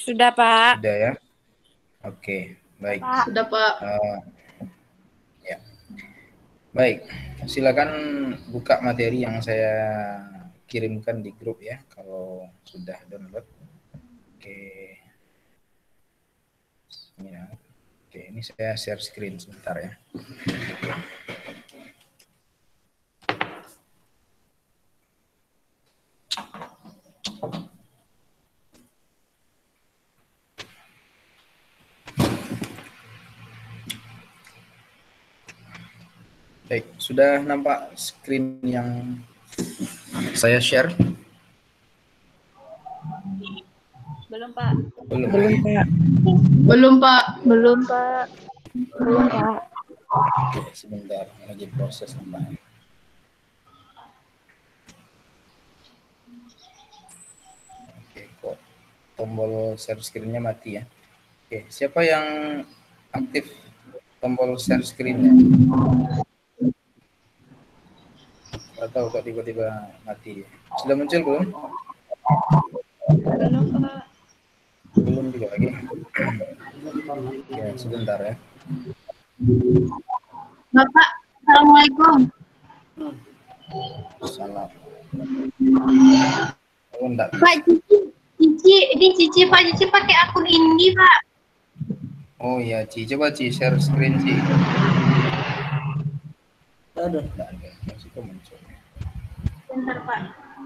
Sudah, Pak. Sudah ya? Oke, baik. Sudah, Pak. Ya. Baik, silakan buka materi yang saya kirimkan di grup ya, kalau sudah download. Oke. Ya. Oke, ini saya share screen sebentar ya. Baik, sudah nampak screen yang saya share? Belum, Pak. Belum. Belum, Pak. Belum, Pak. Belum, Pak. Oke, sebentar, lagi proses nampaknya. Oke, kok tombol share screen-nya mati ya. Oke, siapa yang aktif tombol share screen-nya? Atau kok tiba-tiba mati? Sudah muncul belum? Belum, Pak. Belum juga lagi. Ya, sebentar ya. Bapak, Assalamualaikum. Salam. Oh, enggak. Pak Cici, Pak Cici pakai akun ini, Pak. Oh iya, Ci, coba Ci share screen Ci. Aduh, enggak ada. Masih kok muncul. Bentar, Pak.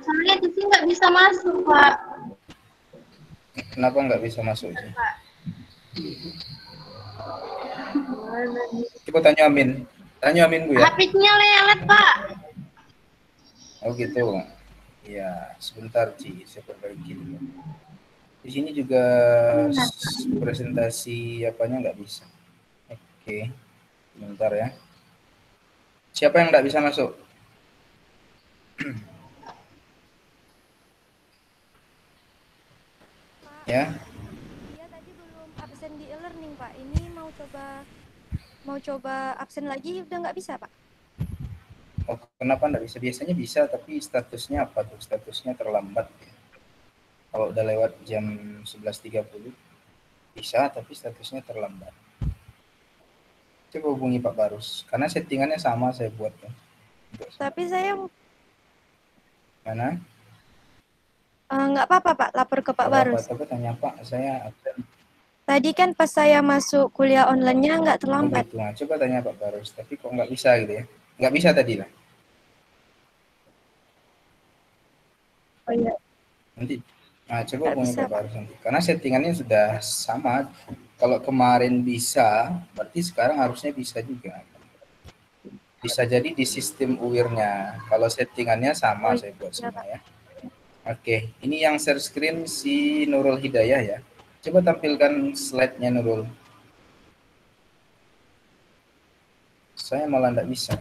Soalnya Cici nggak bisa masuk, Pak. Kenapa nggak bisa masuk Ci? Coba tanya Amin. Tanya Amin Bu ya. HP-nya lelet, Pak. Oh gitu. Iya, sebentar Ci, saya perbaiki dulu. Di sini juga presentasi apanya nggak bisa. Oke, sebentar ya. Siapa yang nggak bisa masuk? Ya. Dia tadi belum absen di e-learning, Pak. Ini mau coba absen lagi udah nggak bisa, Pak. Oh, kenapa nggak bisa? Biasanya bisa, tapi statusnya apa tuh? Statusnya terlambat. Kalau udah lewat jam 11.30 bisa, tapi statusnya terlambat. Coba hubungi Pak Barus, karena settingannya sama saya buat ya. Tapi saya Mana? nggak apa-apa, Pak. Lapor ke Pak Barus. Coba tanya Pak, saya absen. Tadi kan pas saya masuk kuliah online-nya nggak Oh terlambat. gitu, nah, coba tanya Pak Barus, tapi kok nggak bisa gitu ya? Nggak bisa tadi lah. Oh iya. Nanti, nah coba Nggak hubungi bisa, Pak Pak. Barus nanti. Karena settingannya sudah sama. Kalau kemarin bisa, berarti sekarang harusnya bisa juga. Bisa jadi di sistem UIR-nya. Kalau settingannya sama, saya buat semua ya. Oke, ini yang share screen si Nurul Hidayah ya. Coba tampilkan slide-nya Nurul. Saya malah tidak bisa.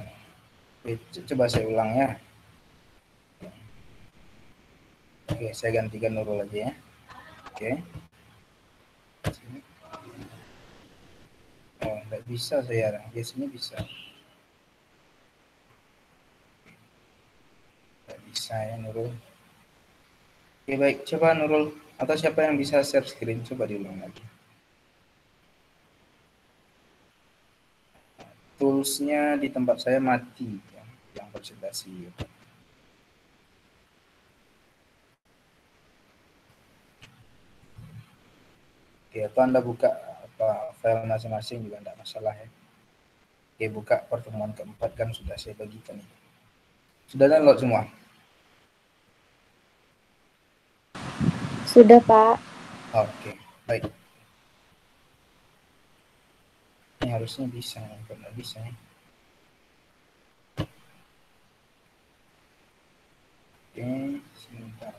Oke, coba saya ulang ya. Oke, saya gantikan Nurul aja ya. Oke. Oh, tidak bisa saya. Biasanya bisa. Tidak bisa ya Nurul. Oke, baik. Coba Nurul. Atau siapa yang bisa share screen? Coba diulang lagi. Tools-nya di tempat saya mati. Yang presentasi. Oke, atau Anda buka file masing-masing juga tidak masalah ya. Oke, buka pertemuan keempat kan sudah saya bagikan. Sudah download semua? Sudah, Pak. Oke, baik. Ini harusnya bisa, kalau bisa ya. Oke, sebentar.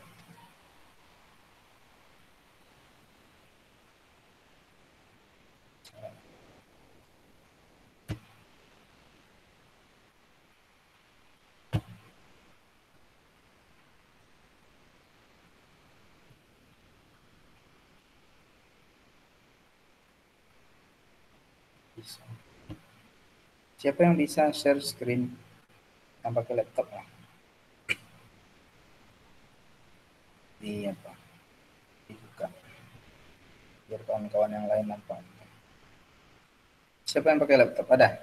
Bisa. Siapa yang bisa share screen tanpa ke laptop lah? Iya Pak. Dibuka. biar kawan-kawan yang lain nampak. Siapa yang pakai laptop? Ada?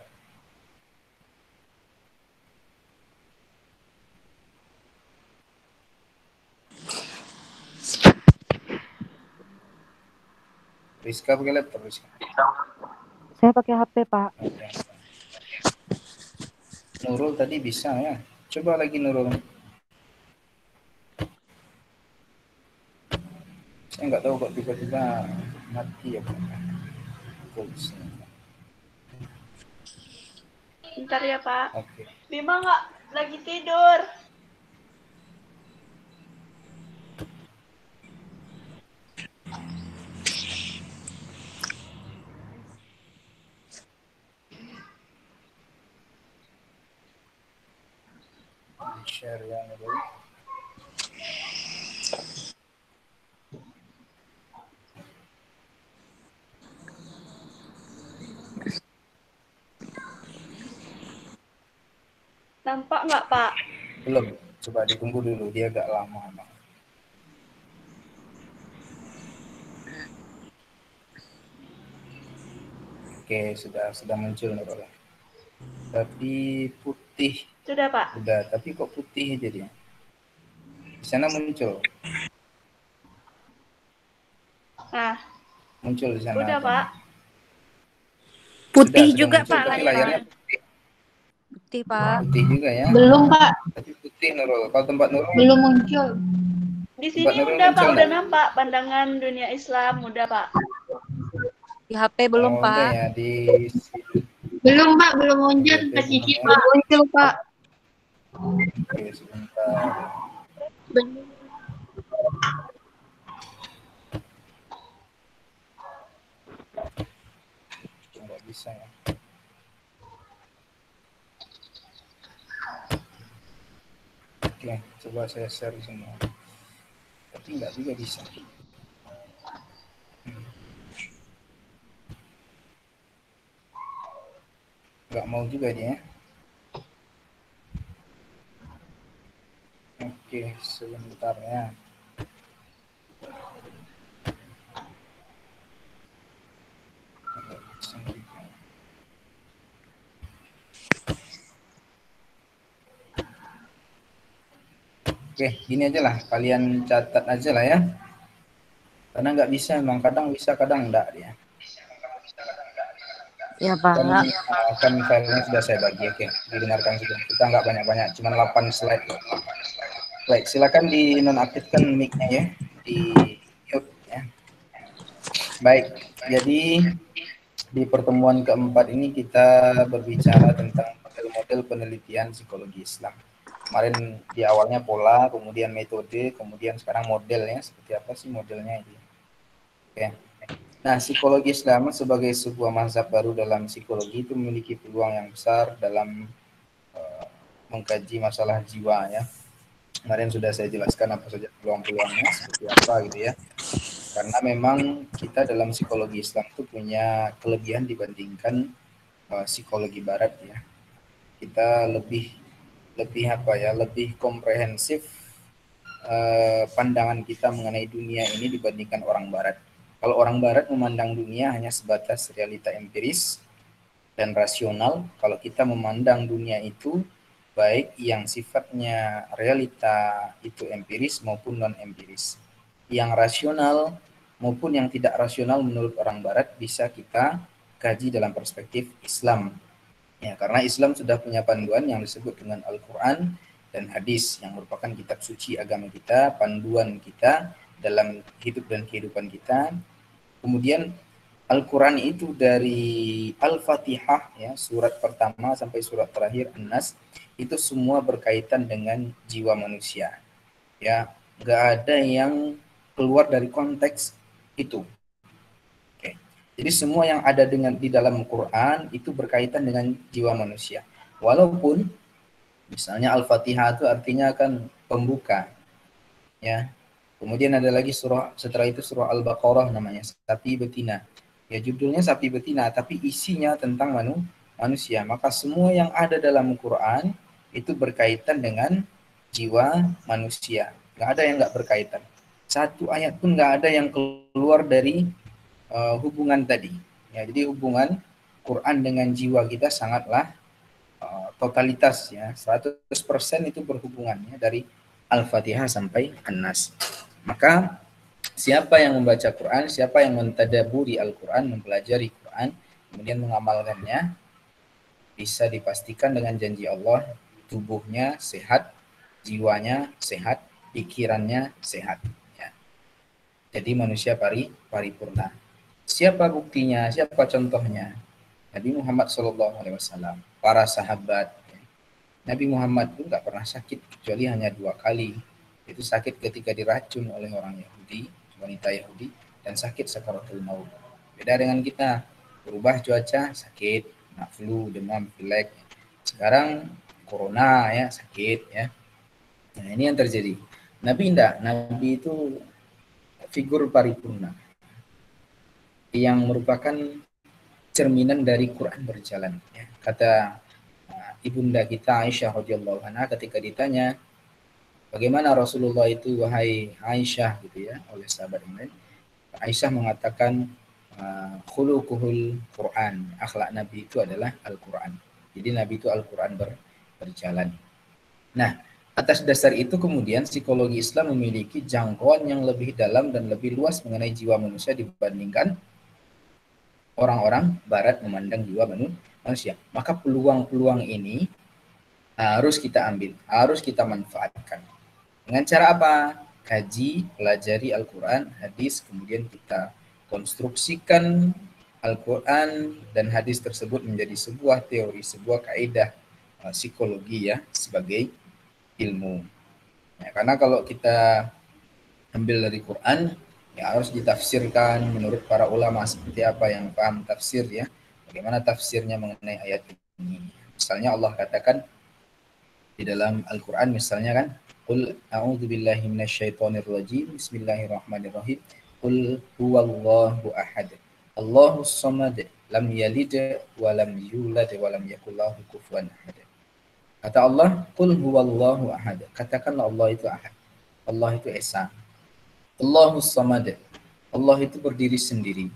Rizka pakai laptop, Rizka. Saya pakai HP, Pak. Oke. Nurul tadi bisa ya. Coba lagi Nurul. Saya nggak tahu kok tiba-tiba mati ya. Bentar ya Pak. Oke. Bima nggak lagi tidur. Share ya Nurul. Nampak nggak Pak? Belum. Coba ditunggu dulu, dia agak lama. Bang. Oke, sudah muncul Nurul. Tapi putih. Sudah Pak. Udah, tapi kok putih jadi? Di sana muncul. Nah, Muncul di sana. udah Pak. Putih Sudah juga muncul, Pak tapi layarnya. layarnya putih. Putih Pak. Putih juga ya. Belum, Pak. Tapi putih Nurul. Kalau tempat Nurul, Belum muncul. Di Tempat sini Nurul udah Pak, muncul udah nggak? nampak pandangan dunia Islam, udah Pak. Di HP belum udah Pak. ya di Belum, Pak. Belum muncul. Oke, Kasih belum ya. Pak. Muncul, Pak. Oke, sebentar. Nggak bisa ya. Oke, coba saya share semua. Tapi nggak juga bisa. Nggak mau juga dia. Oke, sebentar ya. Nggak bisa juga. Oke, gini aja lah. Kalian catat aja lah ya. Karena nggak bisa, emang kadang bisa, kadang enggak dia. Ya, Pak. Kan filenya sudah saya bagi, oke. Didengarkan sudah. Kita nggak banyak-banyak, cuma 8 slide. Baik, silakan dinonaktifkan mic-nya ya. Di mute ya. Baik, jadi di pertemuan keempat ini kita berbicara tentang model-model penelitian psikologi Islam. Kemarin di awalnya pola, kemudian metode, kemudian sekarang modelnya. Seperti apa sih modelnya ini? Oke. Nah, psikologi Islam sebagai sebuah mazhab baru dalam psikologi itu memiliki peluang yang besar dalam mengkaji masalah jiwa ya. Kemarin sudah saya jelaskan apa saja peluang-peluangnya, seperti apa gitu ya. Karena memang kita dalam psikologi Islam itu punya kelebihan dibandingkan psikologi Barat ya. Kita lebih lebih komprehensif pandangan kita mengenai dunia ini dibandingkan orang Barat. Kalau orang Barat memandang dunia hanya sebatas realita empiris dan rasional, kalau kita memandang dunia itu baik yang sifatnya realita itu empiris maupun non empiris. Yang rasional maupun yang tidak rasional menurut orang Barat bisa kita kaji dalam perspektif Islam. Ya, karena Islam sudah punya panduan yang disebut dengan Al-Quran dan hadis yang merupakan kitab suci agama kita, panduan kita dalam hidup dan kehidupan kita. Kemudian Al-Quran itu dari Al-Fatihah ya, surat pertama sampai surat terakhir An-Nas itu semua berkaitan dengan jiwa manusia. Ya, nggak ada yang keluar dari konteks itu. Oke. Jadi semua yang ada di dalam Quran itu berkaitan dengan jiwa manusia. Walaupun misalnya Al-Fatihah itu artinya kan pembuka. Ya. Kemudian ada lagi surah setelah itu surah Al-Baqarah namanya sapi betina. Ya judulnya sapi betina tapi isinya tentang manusia. Maka semua yang ada dalam Quran itu berkaitan dengan jiwa manusia. Nggak ada yang nggak berkaitan. Satu ayat pun nggak ada yang keluar dari hubungan tadi. Ya, jadi hubungan Quran dengan jiwa kita sangatlah totalitas ya, 100% itu berhubungannya dari Al-Fatihah sampai An-Nas. Maka siapa yang membaca Quran, siapa yang mentadaburi Al-Quran, mempelajari Quran, kemudian mengamalkannya, bisa dipastikan dengan janji Allah, tubuhnya sehat, jiwanya sehat, pikirannya sehat. Ya. Jadi manusia paripurna. Siapa buktinya? Siapa contohnya? Nabi Muhammad SAW, para sahabat. Nabi Muhammad itu nggak pernah sakit kecuali hanya 2 kali. Itu sakit ketika diracun oleh orang Yahudi, wanita Yahudi, dan sakit sakaratul maut. Beda dengan kita, berubah cuaca sakit, flu, demam, pilek. Sekarang corona ya sakit ya. Nah ini yang terjadi. Nabi enggak, Nabi itu figur paripurna yang merupakan cerminan dari Quran berjalan. Ya. Kata ibunda kita Aisyah radhiyallahu anha ketika ditanya bagaimana Rasulullah itu wahai Aisyah gitu ya oleh sahabat lain, Aisyah mengatakan khuluquhul Quran, akhlak Nabi itu adalah Al-Quran. Jadi Nabi itu Al-Quran berjalan. Nah, atas dasar itu kemudian psikologi Islam memiliki jangkauan yang lebih dalam dan lebih luas mengenai jiwa manusia dibandingkan orang-orang Barat memandang jiwa manusia. Maka peluang-peluang ini harus kita ambil, harus kita manfaatkan. Dengan cara apa? Kaji, pelajari Al-Quran, hadis, kemudian kita konstruksikan Al-Quran dan hadis tersebut menjadi sebuah teori, sebuah kaidah psikologi ya, sebagai ilmu. Ya, karena kalau kita ambil dari Quran, ya harus ditafsirkan menurut para ulama seperti apa yang paham tafsir ya. Bagaimana tafsirnya mengenai ayat ini. Misalnya Allah katakan di dalam Al-Quran misalnya kan, Qul a'udzubillahi minasyaitonirrajim, bismillahirrahmanirrahim, Qul huwallahu ahad, Allahus samad, lam yalid wa lam yulad wa lam yakul lahu kufuwan ahad. Kata Allah, Qul huwallahu ahad. Katakanlah Allah itu ahad. Allah itu esa. Allahus samad. Allah itu berdiri sendiri.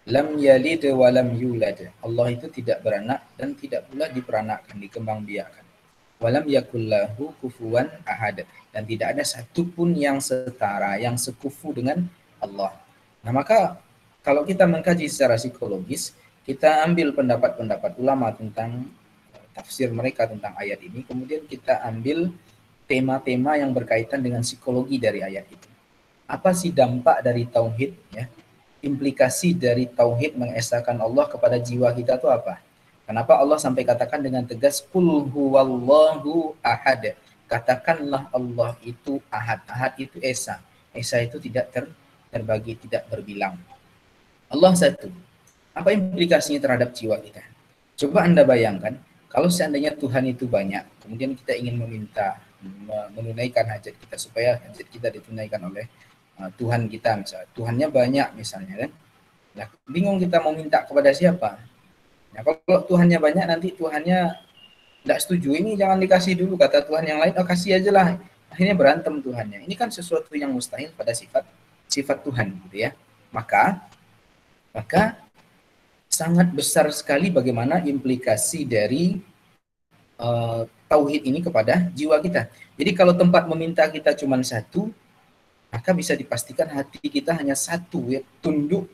Lam yalid wa lam yulad. Allah itu tidak beranak dan tidak pula diperanakkan, dikembangbiakkan. Walam yakullahu kufuwan ahad. Dan tidak ada satupun yang setara, yang sekufu dengan Allah. Nah maka kalau kita mengkaji secara psikologis, kita ambil pendapat-pendapat ulama tentang tafsir mereka tentang ayat ini, kemudian kita ambil tema-tema yang berkaitan dengan psikologi dari ayat itu. Apa sih dampak dari tauhid ya? Implikasi dari tauhid mengesahkan Allah kepada jiwa kita itu apa? Kenapa Allah sampai katakan dengan tegas qul huwallahu ahad? Katakanlah Allah itu ahad. Ahad itu esa. Esa itu tidak terbagi, tidak berbilang. Allah satu. Apa implikasinya terhadap jiwa kita? Coba Anda bayangkan, kalau seandainya Tuhan itu banyak, kemudian kita ingin meminta, menunaikan hajat kita supaya hajat kita ditunaikan oleh Tuhan kita misalnya. Tuhannya banyak misalnya kan. Nah, bingung kita mau minta kepada siapa? Nah, kalau Tuhannya banyak nanti Tuhannya tidak setuju, ini jangan dikasih dulu, kata Tuhan yang lain, oh kasih aja lah. Akhirnya berantem Tuhannya. Ini kan sesuatu yang mustahil pada sifat Tuhan gitu ya. Maka sangat besar sekali bagaimana implikasi dari tauhid ini kepada jiwa kita. Jadi kalau tempat meminta kita cuma satu, maka bisa dipastikan hati kita hanya satu, ya, tunduk,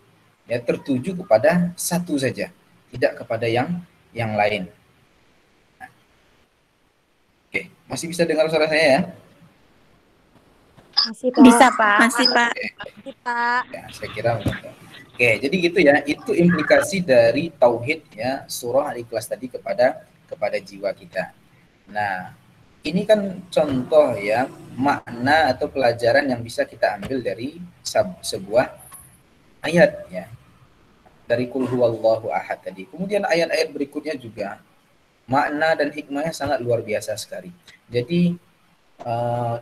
ya, tertuju kepada satu saja, tidak kepada yang lain. Nah. Oke, masih bisa dengar suara saya ya? Masih Pak. Bisa Pak. Masih Pak. Masih Pak. Ya, saya kira. Oke, jadi gitu ya. Itu implikasi dari tauhid ya, surah Al-Ikhlas tadi kepada jiwa kita. Nah, ini kan contoh ya makna atau pelajaran yang bisa kita ambil dari sebuah ayat ya. Dari Qul huwallahu ahad tadi. Kemudian ayat-ayat berikutnya juga makna dan hikmahnya sangat luar biasa sekali. Jadi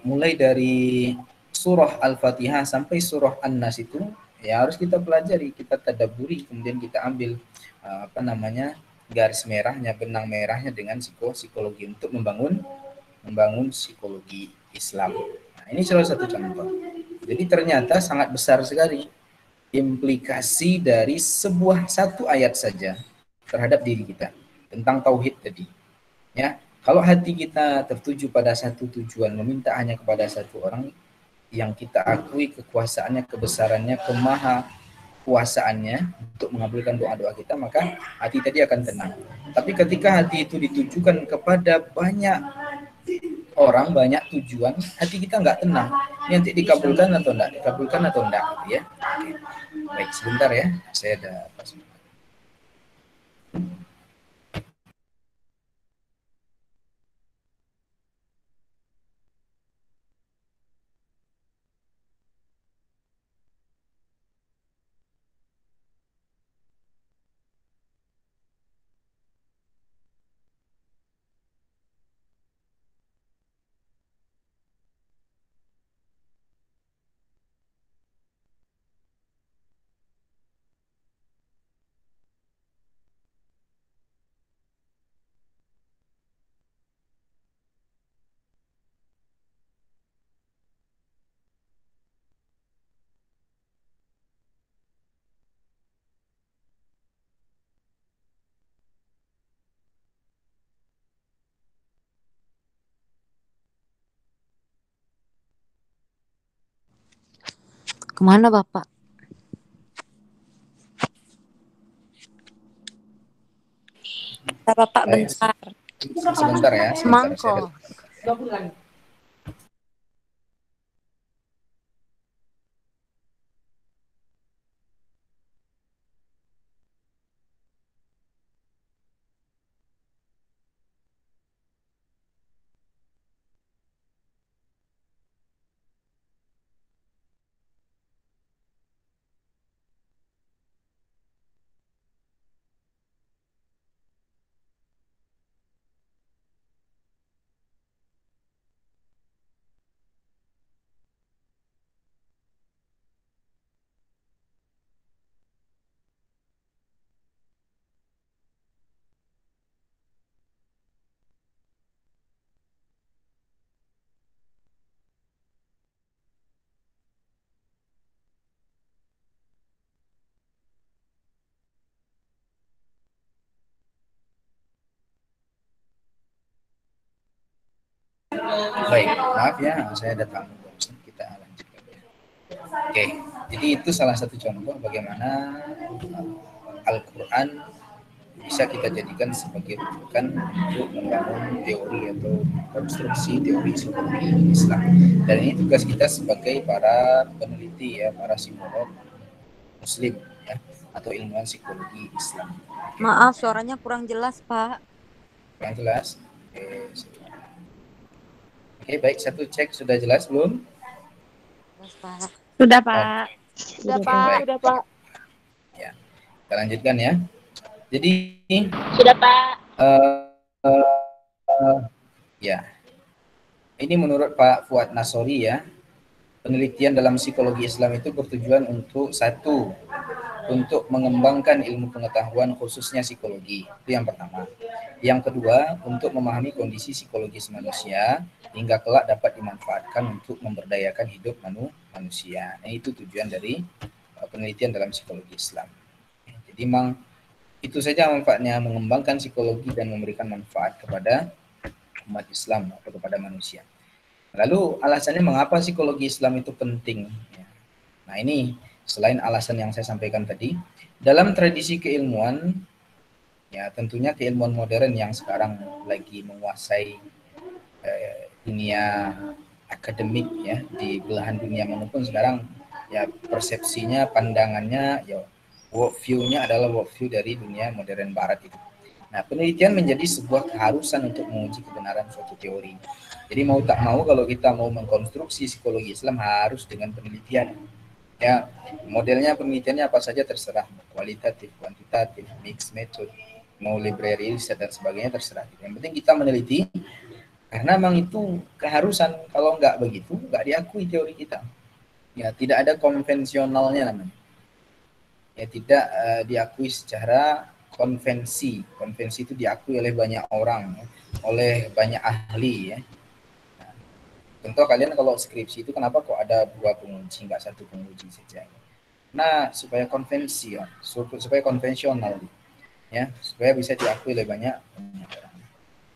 mulai dari surah Al-Fatihah sampai surah An-Nas itu ya harus kita pelajari, kita tadabburi, kemudian kita ambil garis merahnya, benang merahnya dengan psikologi untuk membangun psikologi Islam. Nah, ini salah satu contoh. Jadi ternyata sangat besar sekali implikasi dari sebuah satu ayat saja terhadap diri kita tentang tauhid tadi. Ya, kalau hati kita tertuju pada satu tujuan, meminta hanya kepada satu orang yang kita akui kekuasaannya, kebesarannya, kemaha kuasaannya untuk mengabulkan doa-doa kita, maka hati tadi akan tenang. Tapi ketika hati itu ditujukan kepada banyak orang, banyak tujuan, hati kita nggak tenang. Ini nanti dikabulkan atau enggak, dikabulkan atau enggak, ya. Oke. Baik, sebentar ya, saya ada pas. Kemana Bapak? Bapak Baik, bentar. sebentar ya, sebentar. Semangkok. Baik, maaf ya, saya ada tamu. Kita lanjutkan. Oke, jadi itu salah satu contoh bagaimana Al-Quran bisa kita jadikan sebagai rujukan untuk membangun teori atau konstruksi teori psikologi Islam. Dan ini tugas kita sebagai para peneliti ya, para psikolog Muslim ya, atau ilmuwan psikologi Islam. Maaf, suaranya kurang jelas, Pak. Kurang jelas? Oke, baik, satu cek sudah jelas belum? Jelas, Pak. Sudah, Pak. Sudah, Pak. Sudah, Pak. Ya, kita lanjutkan ya. Jadi, Sudah, Pak. Ya, ini menurut Pak Fuad Nasori ya, penelitian dalam psikologi Islam itu bertujuan untuk satu, untuk mengembangkan ilmu pengetahuan khususnya psikologi, itu yang pertama. Yang kedua, untuk memahami kondisi psikologis manusia hingga kelak dapat dimanfaatkan untuk memberdayakan hidup manusia. Nah, itu tujuan dari penelitian dalam psikologi Islam. Jadi memang itu saja manfaatnya, mengembangkan psikologi dan memberikan manfaat kepada umat Islam atau kepada manusia. Lalu alasannya mengapa psikologi Islam itu penting? Nah, ini selain alasan yang saya sampaikan tadi, dalam tradisi keilmuan, ya tentunya keilmuan modern yang sekarang lagi menguasai dunia akademik ya, di belahan dunia manapun sekarang, ya persepsinya, pandangannya, ya worldview-nya adalah worldview dari dunia modern barat itu. Nah, penelitian menjadi sebuah keharusan untuk menguji kebenaran suatu teori. Jadi mau tak mau kalau kita mau mengkonstruksi psikologi Islam harus dengan penelitian. Ya, modelnya penelitiannya apa saja terserah, kualitatif, kuantitatif, mixed method, mau library dan sebagainya terserah. Yang penting kita meneliti karena memang itu keharusan. Kalau nggak begitu, nggak diakui teori kita. Ya, tidak ada konvensionalnya namanya. Ya, tidak diakui secara konvensi. Konvensi itu diakui oleh banyak orang, ya, oleh banyak ahli. Ya. Nah, contoh kalian kalau skripsi itu kenapa kok ada 2 penguji, nggak 1 penguji saja? Nah, supaya konvensi ya, supaya konvensional ya, supaya bisa diakui oleh banyak orang.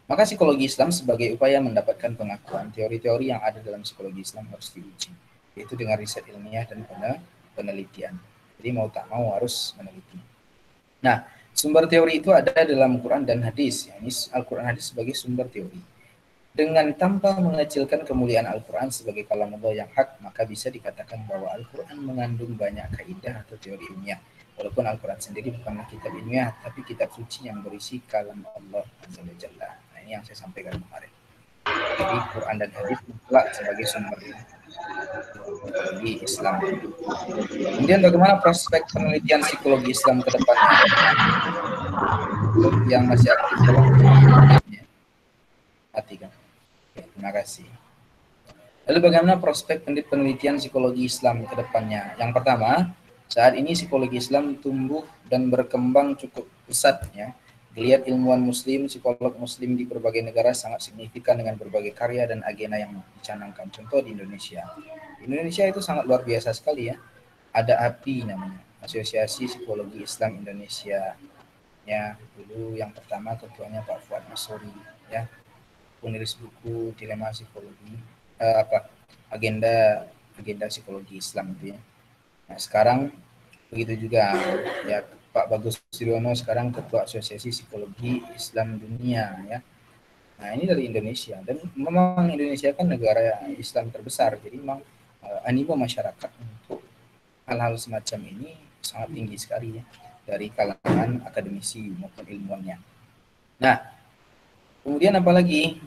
Maka psikologi Islam sebagai upaya mendapatkan pengakuan teori-teori yang ada dalam psikologi Islam harus diuji, yaitu dengan riset ilmiah dan penelitian. Jadi mau tak mau harus meneliti. Nah, sumber teori itu ada dalam Quran dan hadis. Ya, ini Al-Quran hadis sebagai sumber teori. Dengan tanpa mengecilkan kemuliaan Al-Quran sebagai kalamullah yang hak, maka bisa dikatakan bahwa Al-Quran mengandung banyak kaidah atau teori ilmiah. Walaupun Al-Quran sendiri bukanlah kitab ilmiah, tapi kitab suci yang berisi kalam Allah Azza wa Jalla. Nah, ini yang saya sampaikan kemarin. Jadi Quran dan hadis mutlak sebagai sumber psikologi Islam. Kemudian bagaimana prospek penelitian psikologi Islam ke depannya? Yang masih aktif tolong matikan. Terima kasih. Lalu bagaimana prospek penelitian psikologi Islam ke depannya? Yang pertama, saat ini psikologi Islam tumbuh dan berkembang cukup pesat ya. Geliat ilmuwan muslim, psikolog muslim di berbagai negara sangat signifikan dengan berbagai karya dan agenda yang dicanangkan. Contoh di Indonesia. Di Indonesia itu sangat luar biasa sekali ya. Ada API namanya, Asosiasi Psikologi Islam Indonesia. Ya, dulu yang pertama ketuanya Pak Fuad Masuri ya. Penulis buku Dilema Psikologi agenda psikologi Islam itu ya. Nah, sekarang begitu juga ya, Pak Bagus Siriono sekarang ketua Asosiasi Psikologi Islam Dunia ya. Nah, ini dari Indonesia dan memang Indonesia kan negara Islam terbesar, jadi memang animo masyarakat untuk hal-hal semacam ini sangat tinggi sekali ya dari kalangan akademisi maupun ilmuwannya. Nah, kemudian apalagi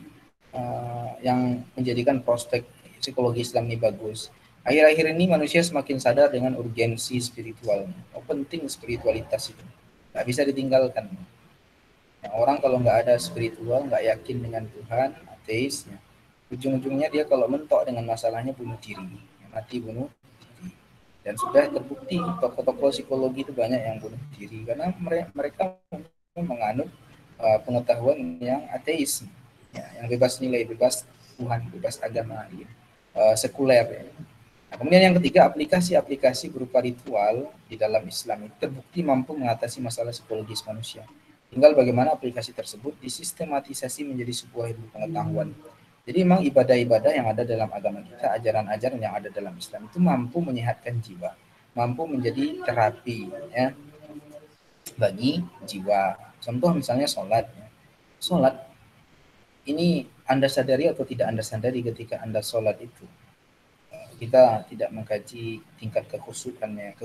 yang menjadikan prospek psikologi Islam ini bagus. Akhir-akhir ini manusia semakin sadar dengan urgensi spiritualnya. Penting spiritualitas itu. Nggak bisa ditinggalkan. Nah, orang kalau nggak ada spiritual, nggak yakin dengan Tuhan, ateis, ya, ujung-ujungnya dia kalau mentok dengan masalahnya bunuh diri. Mati bunuh diri. Dan sudah terbukti tokoh-tokoh psikologi itu banyak yang bunuh diri. Karena mereka menganut pengetahuan yang ateis. Ya, yang bebas nilai, bebas Tuhan, bebas agama, ya. Sekuler. Ya. Nah, kemudian yang ketiga, aplikasi-aplikasi berupa ritual di dalam Islam itu terbukti mampu mengatasi masalah psikologis manusia. Tinggal bagaimana aplikasi tersebut disistematisasi menjadi sebuah ilmu pengetahuan. Jadi memang ibadah-ibadah yang ada dalam agama kita, ajaran-ajaran yang ada dalam Islam itu mampu menyehatkan jiwa, mampu menjadi terapi ya, bagi jiwa. Contoh misalnya sholat. Ya. Sholat ini Anda sadari atau tidak Anda sadari ketika Anda sholat itu, kita tidak mengkaji tingkat kekhusyukannya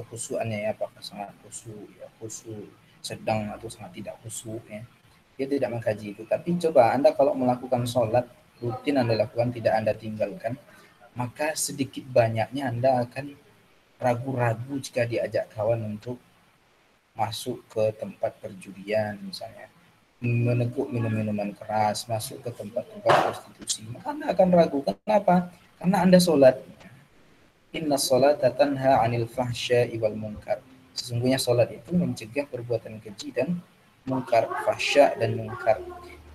ya, apakah sangat khusyuk, ya, khusyuk sedang atau sangat tidak khusyuk ya. Dia tidak mengkaji itu. Tapi coba Anda kalau melakukan sholat rutin Anda lakukan, tidak Anda tinggalkan, maka sedikit banyaknya Anda akan ragu-ragu jika diajak kawan untuk masuk ke tempat perjudian misalnya, meneguk minum-minuman keras, masuk ke tempat-tempat prostitusi. Maka Anda akan ragu. Kenapa? Karena Anda sholat. Inna sholata tanha 'anil fahsya'i wal munkar. Sesungguhnya sholat itu mencegah perbuatan keji dan munkar, fahsya dan munkar.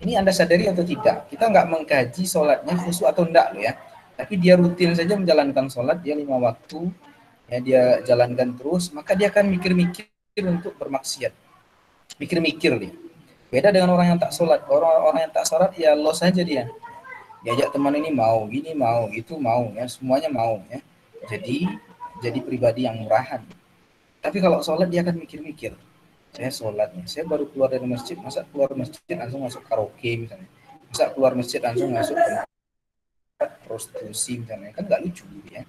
Ini Anda sadari atau tidak? Kita nggak mengkaji sholatnya khusyuk atau enggak loh ya. Tapi dia rutin saja menjalankan sholat, dia 5 waktu, ya dia jalankan terus, maka dia akan mikir-mikir untuk bermaksiat. Mikir-mikir dia. Beda dengan orang yang tak sholat. Orang yang tak sholat ya los saja dia. Diajak teman ini mau, gini mau, itu mau, ya semuanya mau ya. Jadi pribadi yang murahan. Tapi kalau sholat dia akan mikir-mikir. Saya sholatnya, saya baru keluar dari masjid, masa keluar masjid langsung masuk karaoke misalnya. Masa keluar masjid langsung masuk tempat prostitusi misalnya. Kan nggak lucu ya.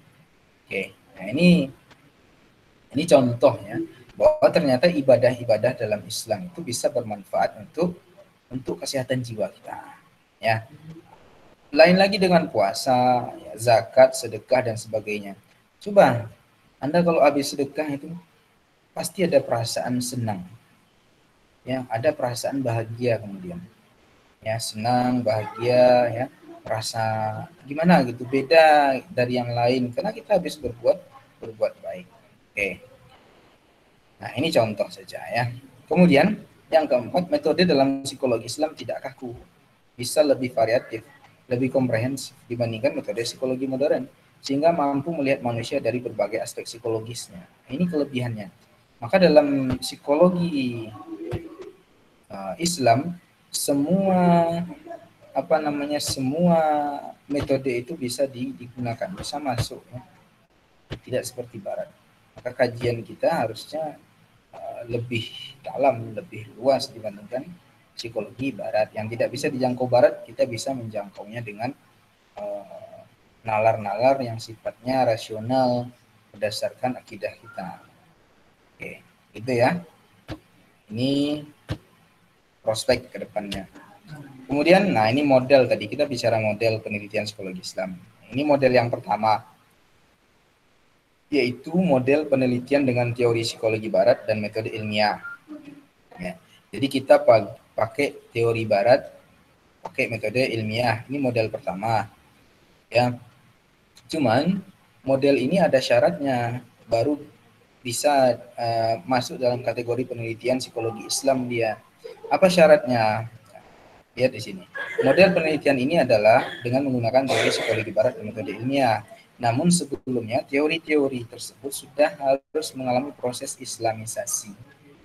Oke, nah ini contohnya bahwa ternyata ibadah-ibadah dalam Islam itu bisa bermanfaat untuk kesehatan jiwa kita. Ya. Lain lagi dengan puasa, ya, zakat, sedekah dan sebagainya. Coba Anda kalau habis sedekah itu pasti ada perasaan senang. Ya, ada perasaan bahagia kemudian. Ya, senang, bahagia, ya, merasa gimana gitu, beda dari yang lain karena kita habis berbuat baik. Oke. Nah, ini contoh saja ya. Kemudian yang keempat, metode dalam psikologi Islam tidak kaku. Bisa lebih variatif, lebih komprehensif dibandingkan metode psikologi modern. sehingga mampu melihat manusia dari berbagai aspek psikologisnya. Ini kelebihannya. Maka dalam psikologi Islam, semua semua metode itu bisa digunakan, bisa masuk, ya. Tidak seperti Barat. Maka kajian kita harusnya lebih dalam, lebih luas dibandingkan psikologi Barat. Yang tidak bisa dijangkau Barat, kita bisa menjangkaunya dengan nalar-nalar yang sifatnya rasional berdasarkan akidah kita. Oke, itu ya. Ini prospek ke depannya. Kemudian, nah ini model tadi, kita bicara model penelitian psikologi Islam. Ini model yang pertama, yaitu model penelitian dengan teori psikologi Barat dan metode ilmiah. Ya. Jadi kita pakai teori Barat, pakai metode ilmiah. Ini model pertama. Ya. Cuman model ini ada syaratnya, baru bisa masuk dalam kategori penelitian psikologi Islam dia. Apa syaratnya? Lihat di sini. Model penelitian ini adalah dengan menggunakan teori psikologi Barat dan metode ilmiah. Namun sebelumnya teori-teori tersebut sudah harus mengalami proses islamisasi.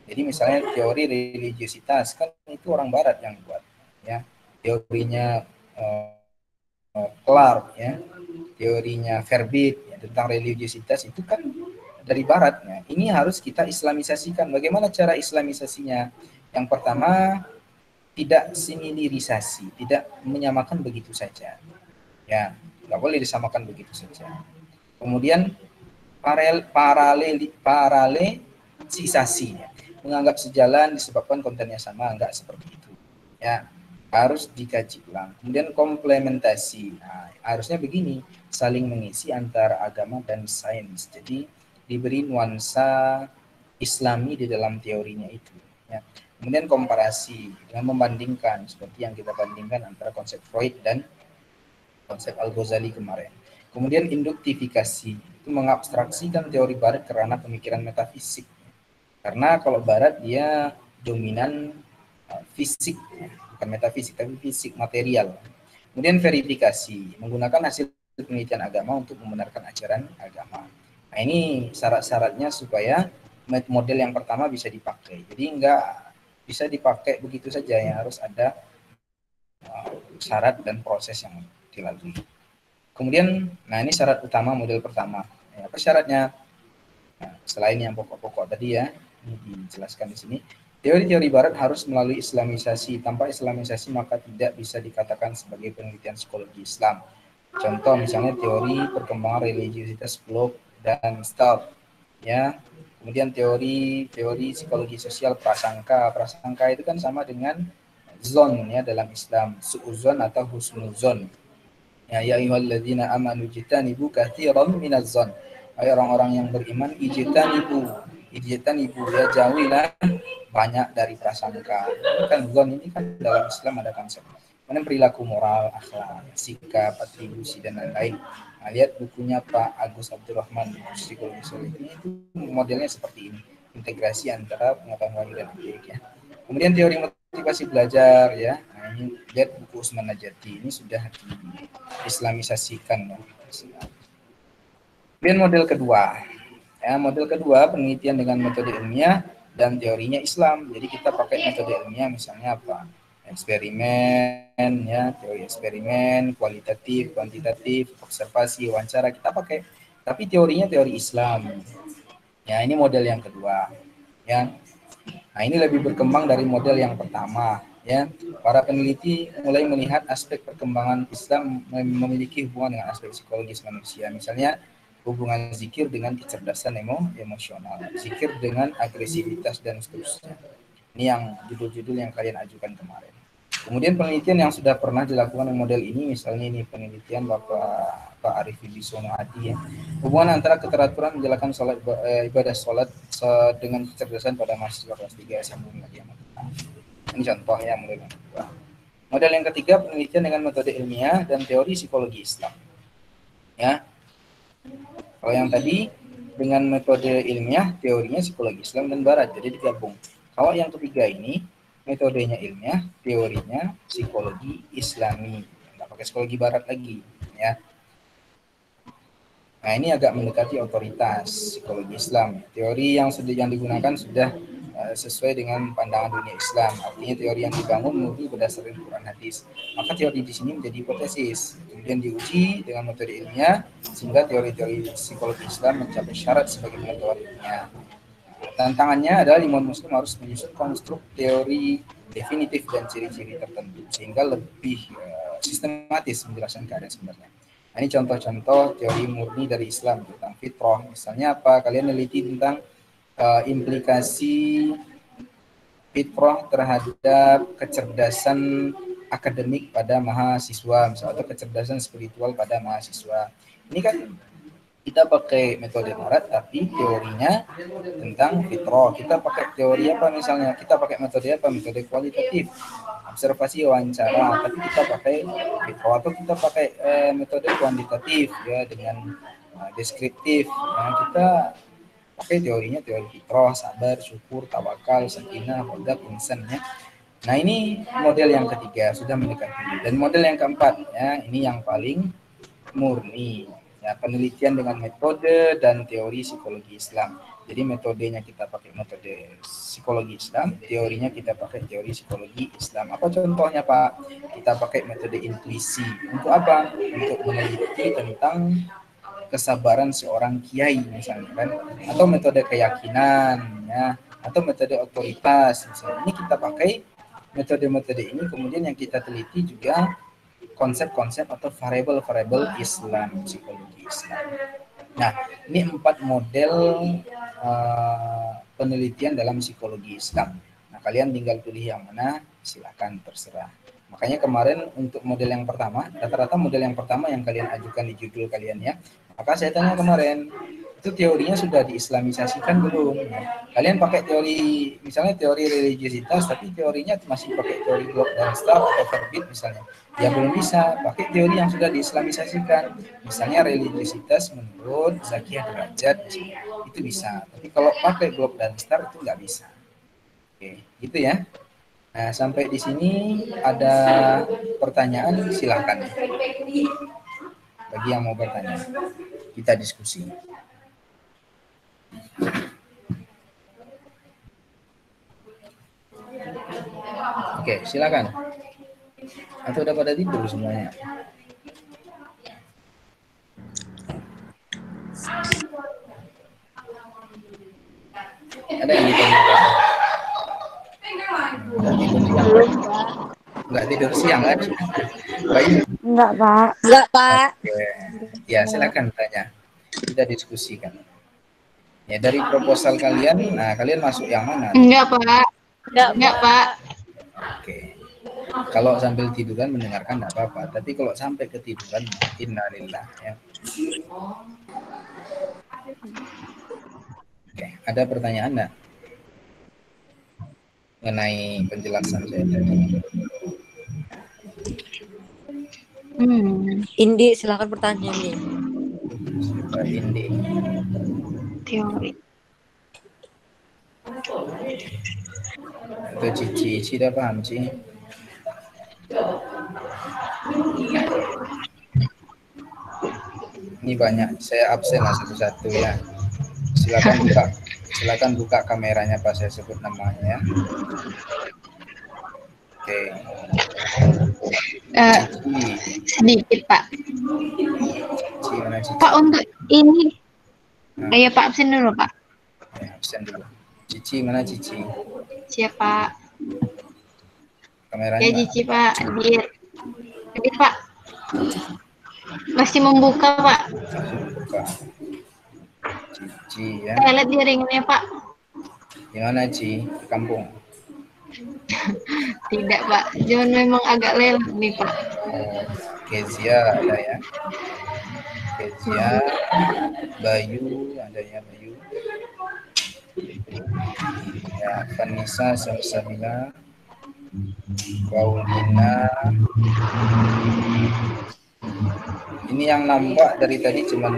Jadi misalnya teori religiositas, kan itu orang Barat yang buat, ya. Teorinya Clark, ya. Teorinya Verbit, ya, tentang religiositas itu kan dari Barat. Ya. Ini harus kita islamisasikan. Bagaimana cara islamisasinya? Yang pertama, tidak similarisasi, tidak menyamakan begitu saja. Ya, nggak boleh disamakan begitu saja. Kemudian paralelisasi, ya. Menganggap sejalan disebabkan kontennya sama, enggak seperti itu. Ya, harus dikaji ulang. Kemudian komplementasi. Nah, harusnya begini, saling mengisi antara agama dan sains. Jadi diberi nuansa Islami di dalam teorinya itu. Ya. Kemudian komparasi dengan membandingkan, seperti yang kita bandingkan antara konsep Freud dan konsep Al-Ghazali kemarin. Kemudian induktifikasi, itu mengabstraksikan teori Barat karena pemikiran metafisik. Karena kalau Barat dia dominan fisik, bukan metafisik, tapi fisik, material. Kemudian verifikasi, menggunakan hasil penelitian agama untuk membenarkan ajaran agama. Nah ini syarat-syaratnya supaya model yang pertama bisa dipakai. Jadi enggak bisa dipakai begitu saja, ya harus ada syarat dan proses yang dilalui. Kemudian, nah ini syarat utama model pertama. Ya, apa syaratnya? Nah, selain yang pokok-pokok tadi ya, ini dijelaskan di sini. Teori-teori Barat harus melalui islamisasi. Tanpa islamisasi maka tidak bisa dikatakan sebagai penelitian psikologi Islam. Contoh misalnya teori perkembangan religiositas Bloch dan Staub, ya. Kemudian teori psikologi sosial prasangka. Prasangka itu kan sama dengan zon, ya, dalam Islam, su'uzon atau husnuzon. Ya ayyuhalladzina amanu jitanibu katsiran minaz-zon. Hai orang-orang yang beriman, ijtanibu, ya jauhilah banyak dari prasangka. Ini kan zon, ini kan dalam Islam ada konsep. Kemudian perilaku moral, akhlak, sikap, atribusi dan lain-lain. Nah, lihat bukunya Pak Agus Abdurrahman, psikologi ini itu modelnya seperti ini, integrasi antara pengetahuan dan empirik, ya. Kemudian teori motivasi belajar, ya. Nah, ini lihat buku Usman Najati, ini sudah diislamisasikan, ya. Kemudian model kedua, ya, model kedua penelitian dengan metode ilmiah dan teorinya Islam. Jadi kita pakai metode ilmiah, misalnya apa? Eksperimen, ya, teori eksperimen, kualitatif, kuantitatif, observasi, wawancara kita pakai. Tapi teorinya teori Islam. Ya, ini model yang kedua, ya. Nah, ini lebih berkembang dari model yang pertama, ya. Para peneliti mulai melihat aspek perkembangan Islam memiliki hubungan dengan aspek psikologis manusia. Misalnya hubungan zikir dengan kecerdasan emosional, zikir dengan agresivitas dan seterusnya. Ini yang judul-judul yang kalian ajukan kemarin. Kemudian penelitian yang sudah pernah dilakukan model ini, misalnya ini penelitian Pak Arif Wibisono Adi, ya. Hubungan antara keteraturan menjalankan ibadah sholat dengan kecerdasan pada mahasiswa kelas 3 SMA. Ini contoh ya model yang kedua. Model yang ketiga penelitian dengan metode ilmiah dan teori psikologi Islam. Ya. Kalau yang tadi dengan metode ilmiah, teorinya psikologi Islam dan Barat, jadi digabung. Kalau yang ketiga ini, metodenya ilmiah, teorinya psikologi Islami, nggak pakai psikologi Barat lagi, ya. Nah, ini agak mendekati otoritas psikologi Islam. Teori yang digunakan sudah sesuai dengan pandangan dunia Islam. Artinya teori yang dibangun murni berdasarkan Quran hadis. Maka teori di sini menjadi hipotesis, kemudian diuji dengan metode ilmiah sehingga teori-teori psikologi Islam mencapai syarat sebagai pengetahuan ilmiah. Tantangannya adalah ilmuwan muslim harus menyusun konstruk teori definitif dan ciri-ciri tertentu sehingga lebih sistematis menjelaskan keadaan sebenarnya. Nah, ini contoh-contoh teori murni dari Islam tentang fitrah. Misalnya apa? Kalian neliti tentang implikasi fitrah terhadap kecerdasan akademik pada mahasiswa, misalnya, atau kecerdasan spiritual pada mahasiswa. Ini kan kita pakai metode barat, tapi teorinya tentang fitrah. Kita pakai teori apa misalnya? Kita pakai metode apa? Metode kualitatif, observasi wawancara, tapi kita pakai fitrah, atau kita pakai metode kuantitatif ya dengan deskriptif. Nah, kita pakai teorinya teori fitrah, sabar, syukur, tawakal, sakinah, hodab, insan ya. Nah, ini model yang ketiga sudah mendekati. Dan model yang keempat ya, ini yang paling murni. Ya, penelitian dengan metode dan teori psikologi Islam. Jadi metodenya kita pakai metode psikologi Islam, teorinya kita pakai teori psikologi Islam. Apa contohnya, Pak? Kita pakai metode intuisi. Untuk apa? Untuk meneliti tentang kesabaran seorang kiai misalnya kan, atau metode keyakinan ya, atau metode otoritas misalnya. Ini kita pakai metode-metode ini, kemudian yang kita teliti juga konsep-konsep atau variabel-variabel Islam, psikologi Islam. Nah, ini 4 model penelitian dalam psikologi Islam. Nah, kalian tinggal pilih yang mana, silakan terserah. Makanya kemarin untuk model yang pertama, rata-rata model yang pertama yang kalian ajukan di judul kalian ya. Maka saya tanya kemarin, itu teorinya sudah diislamisasikan belum? Kalian pakai teori, misalnya teori religiositas, tapi teorinya masih pakai teori Block dan Star atau Verbit misalnya. Ya belum bisa, pakai teori yang sudah diislamisasikan. Misalnya religiositas menurut Zakiyah Derajat, itu bisa. Tapi kalau pakai Block dan Star itu nggak bisa. Oke, gitu ya. Nah, sampai di sini ada pertanyaan, silakan. Bagi yang mau bertanya, kita diskusi. Oke, silakan. Atau udah pada tidur semuanya? Ada yang ditanyakan? Nggak tidur siang kan? Baik. Enggak, Pak. Enggak, Pak. Oke. Ya, silakan tanya. Kita diskusikan. Ya, dari proposal kalian, nah kalian masuk yang mana? Enggak, Pak. Enggak, Pak. Oke. Kalau sambil tiduran mendengarkan enggak apa-apa, tapi kalau sampai ketiduran, innalillah ya. Oke, ada pertanyaan enggak? Mengenai penjelasan saya tadi. Indi, silakan bertanya nih. Coba ini. Teori. Atau Cici dah paham, Ci? Ini banyak, saya absen lah satu-satu ya. Silakan buka kameranya pas saya sebut namanya ya. Oke. Sedikit, Pak. Cici, mana Cici? Pak, untuk ini, ayo Pak absen dulu, Pak. Ya, absen dulu. Cici, mana Cici? Siapa? Kameranya. Ya, Cici, Pak. Hadir. Hadir, Pak. Masih membuka, Pak. Buka. Cici ya. Saya lihat di ringnya, Pak. Di mana Ci? Di kampung. Tidak, Pak. John memang agak lelah nih, Pak. Kezia ada ya. Kezia, Bayu ada ya, Bayu. Ya, Vanessa Salsabila, Paulina. Ini yang nampak dari tadi cuma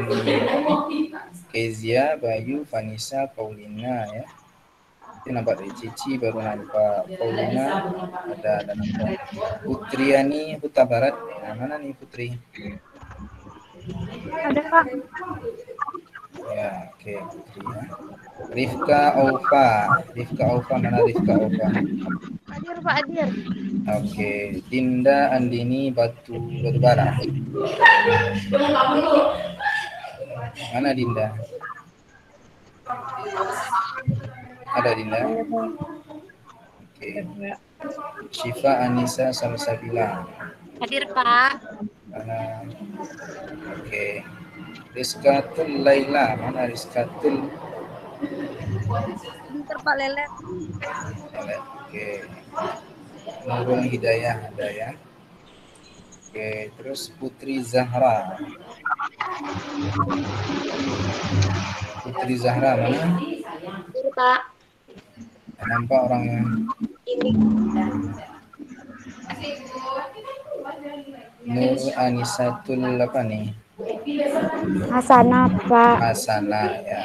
Kezia, Bayu, Vanessa, Paulina ya. Ini nampak dari Cici, baru nampak Paulina, ada nampak Putriani Huta Barat. Nah, mana nih Putri? Ada, Pak. Ya, oke, Putri ya. Rifka Aufa. Rifka Aufa, mana Rifka Aufa? Hadir, Pak, hadir. Oke, Dinda Andini Batubara. Mana Dinda? Ada Dinda? Oke. Syifa Anissa Salsabila. Hadir, Pak. Mana? Oke. Rizkatul Laila. Mana Rizkatul? Pinter, Pak Lele. Oke. Nurul Hidayah ada ya. Oke, terus Putri Zahra. Putri Zahra mana? Hadir, Pak. Nampak orangnya. Nur Anisatul apa nih? Hasanah, Pak. Hasanah ya.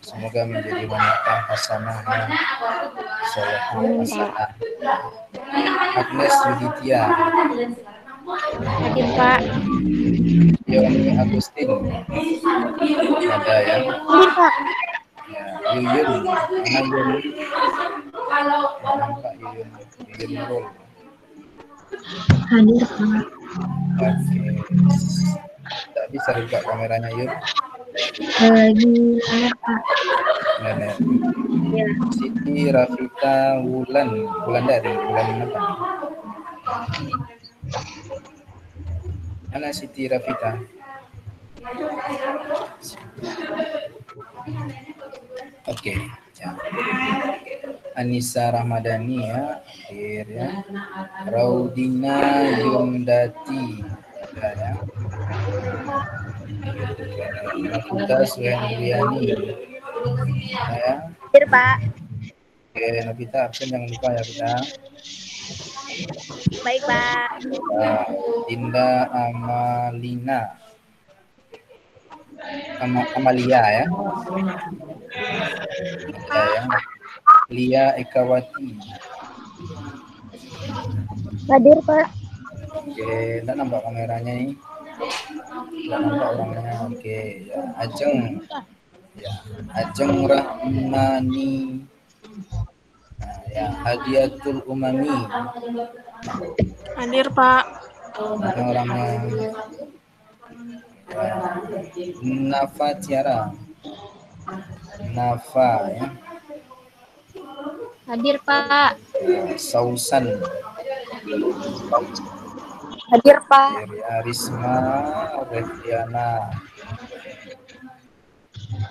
Semoga menjadi wanita hasanah ya. Solehah hasanah. Agnes Yuditya. Hadir, Pak. Yoni Agustin. Ada ya. Hadir, Pak. Ya, Yuyun. Mana Yuyun? Nampak Yuyun. Yuyun Nurul. Hadir, Pak. Oke. Tak bisa buka kameranya Yun. Lagi ada, Pak. Nenek. Ya. Siti Rafika Bulan dari bulan apa? Mana Siti Rafika? Oke, ya. Anissa Rahmadani ya, akhir ya. Raudina Yundati ada ya. Nafita Suhendriani ya. Hadir, Pak. Oke, Nafita absen jangan lupa ya kita. Baik, Pak. Nah, Dinda Amalina. Amalia ya. Ada ya. Lia Ekawati. Hadir, Pak. Oke, tidak nampak kameranya nih. Tidak nampak orangnya. Oke, ya. Ajeng. Ya, Ajeng Rahmani. Nah, ya, Hadiatul Umami. Hadir, Pak. Mana orangnya? Ya. Nafa Tiara. Nafa ya. Hadir, Pak. Sausan. Hadir, Pak. Risma Revdiana.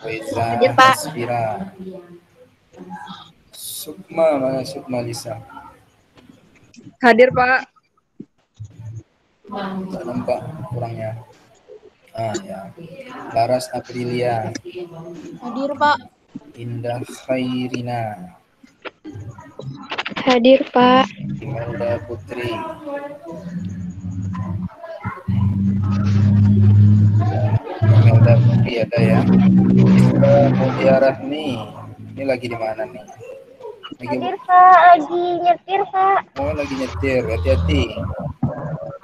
Reza Hadir, Pak. Aspira. Sukma, mana Sukma Lisa? Hadir, Pak. Tak nampak orangnya. Ah ya. Laras Aprilia. Hadir, Pak. Indah Khairina. Hadir, Pak. Imelda Putri. Imelda Putri ada ya. Mutia Rahmi. Ini lagi di mana nih? Lagi, Pak. Lagi nyetir, Pak. oh, lagi nyetir. Hati-hati.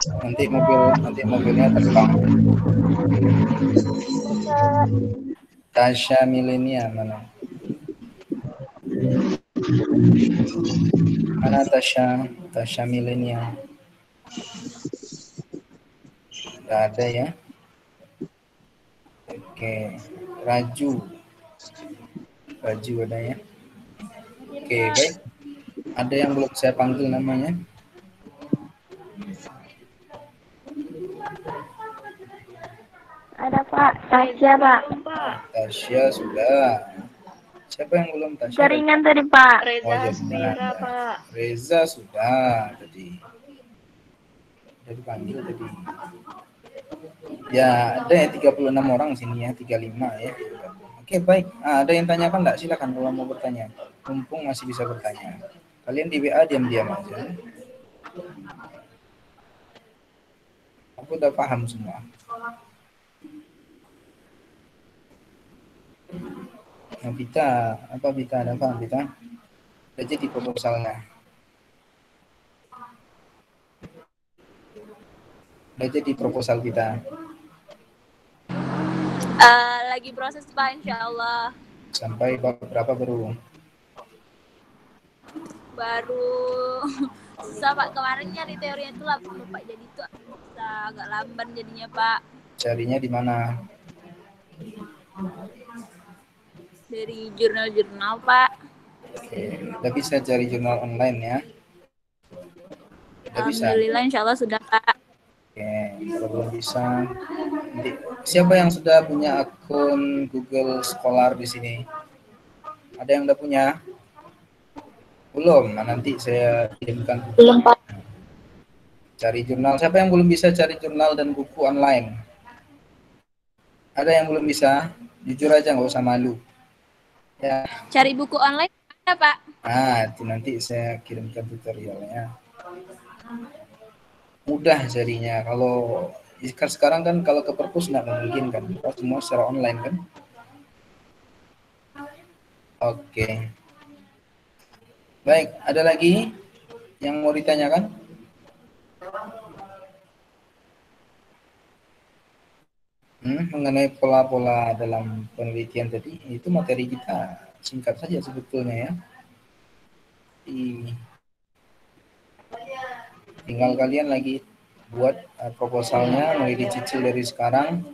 Nanti mobilnya terbang. Tasya Milenia mana? Mana Tasya? Tasya Milenia. Tidak ada ya. Oke, Raju ada ya. Oke, baik. Ada yang belum saya panggil namanya? Ada, Pak. Tasya, Pak. Tasya sudah. Siapa yang belum Tasya? Jaringan tadi, Pak. Reza Aspira, Pak. Reza sudah tadi. Sudah dipanggil tadi. Ya, ada ya 36 orang sini ya, 35 ya. Oke, baik. Ada yang tanyakan enggak? Silakan kalau mau bertanya. Mumpung masih bisa bertanya. Kalian di WA diam-diam aja. Aku udah paham semua. Nah, Vita, apa Vita? Ada apa Vita? Udah jadi proposalnya. Udah jadi proposal kita. Lagi proses Pak, insya Allah. Sampai bab berapa baru? Baru susah Pak, kemarin nyari teorinya itu lama Pak, jadi itu agak lamban jadinya Pak. Carinya di mana? Dari jurnal-jurnal Pak. Oke, udah bisa cari jurnal online ya? Udah bisa? Alhamdulillah insya Allah sudah Pak. Oke, kalau belum bisa, nanti siapa yang sudah punya akun Google Scholar di sini? Ada yang udah punya? Belum? Nah, nanti saya kirimkan. Belum, Pak. Cari jurnal. Siapa yang belum bisa cari jurnal dan buku online? Ada yang belum bisa? Jujur aja, nggak usah malu. Ya. Cari buku online ada Pak. Nah, itu nanti saya kirimkan tutorialnya. Mudah jadinya. Kalau sekarang kan kalau ke perpus nggak memungkinkan, semua secara online kan. Oke. Baik, ada lagi yang mau ditanyakan? Mengenai pola-pola dalam penelitian tadi, itu materi kita singkat saja sebetulnya ya. Tinggal kalian lagi buat proposalnya, mulai dicicil dari sekarang.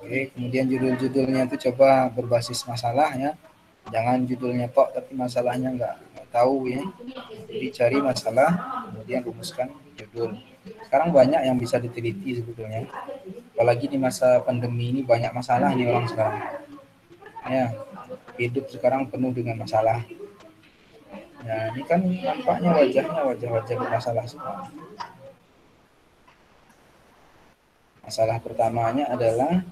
Oke, kemudian judul-judulnya itu coba berbasis masalah ya. Jangan judulnya tok tapi masalahnya nggak tahu ya. Jadi cari masalah, kemudian rumuskan judul. Sekarang banyak yang bisa diteliti sebetulnya. Apalagi di masa pandemi ini banyak masalah nih orang sekarang. Ya, hidup sekarang penuh dengan masalah. Nah, ini kan nampaknya wajah-wajah bermasalah semua. Masalah pertamanya adalah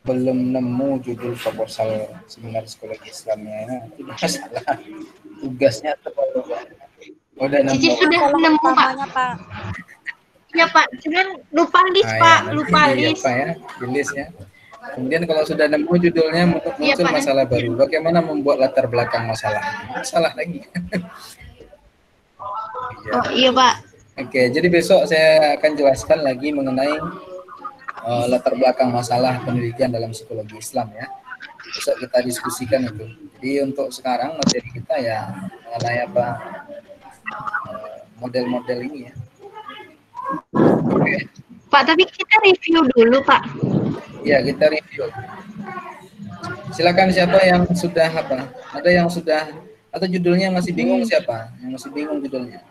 belum nemu judul proposal seminar psikologi Islamnya. Itu masalah. Tugasnya terlalu banyak. Udah nemu. Cici sudah nemu Pak. Ya Pak, cuman lupa list Pak, lupa list. Apa ya, di list ya. Kemudian kalau sudah nemu judulnya muncul masalah baru. Bagaimana membuat latar belakang masalah? Masalah lagi. Oh iya Pak. Oke, jadi besok saya akan jelaskan lagi mengenai latar belakang masalah penelitian dalam psikologi Islam ya. Besok kita diskusikan itu. Jadi untuk sekarang materi kita ya mengenai apa model-model ini ya. Oke. Pak, tapi kita review dulu Pak. Ya, kita review. Silakan siapa yang sudah apa? Ada yang sudah atau judulnya masih bingung siapa? Yang masih bingung judulnya?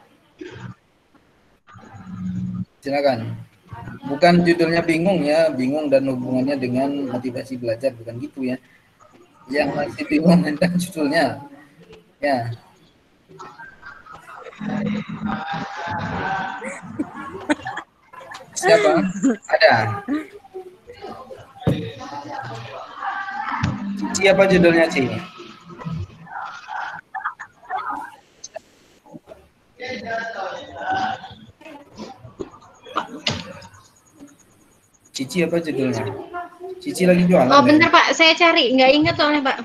Silakan. Bukan judulnya bingung ya, bingung dan hubungannya dengan motivasi belajar, bukan gitu ya. Yang masih bingung tentang judulnya. Ya. Siapa? Ada. Cici apa judulnya Ci? Cici apa judulnya? Cici lagi jualan. Oh bentar Pak, saya cari, nggak ingat soalnya Pak.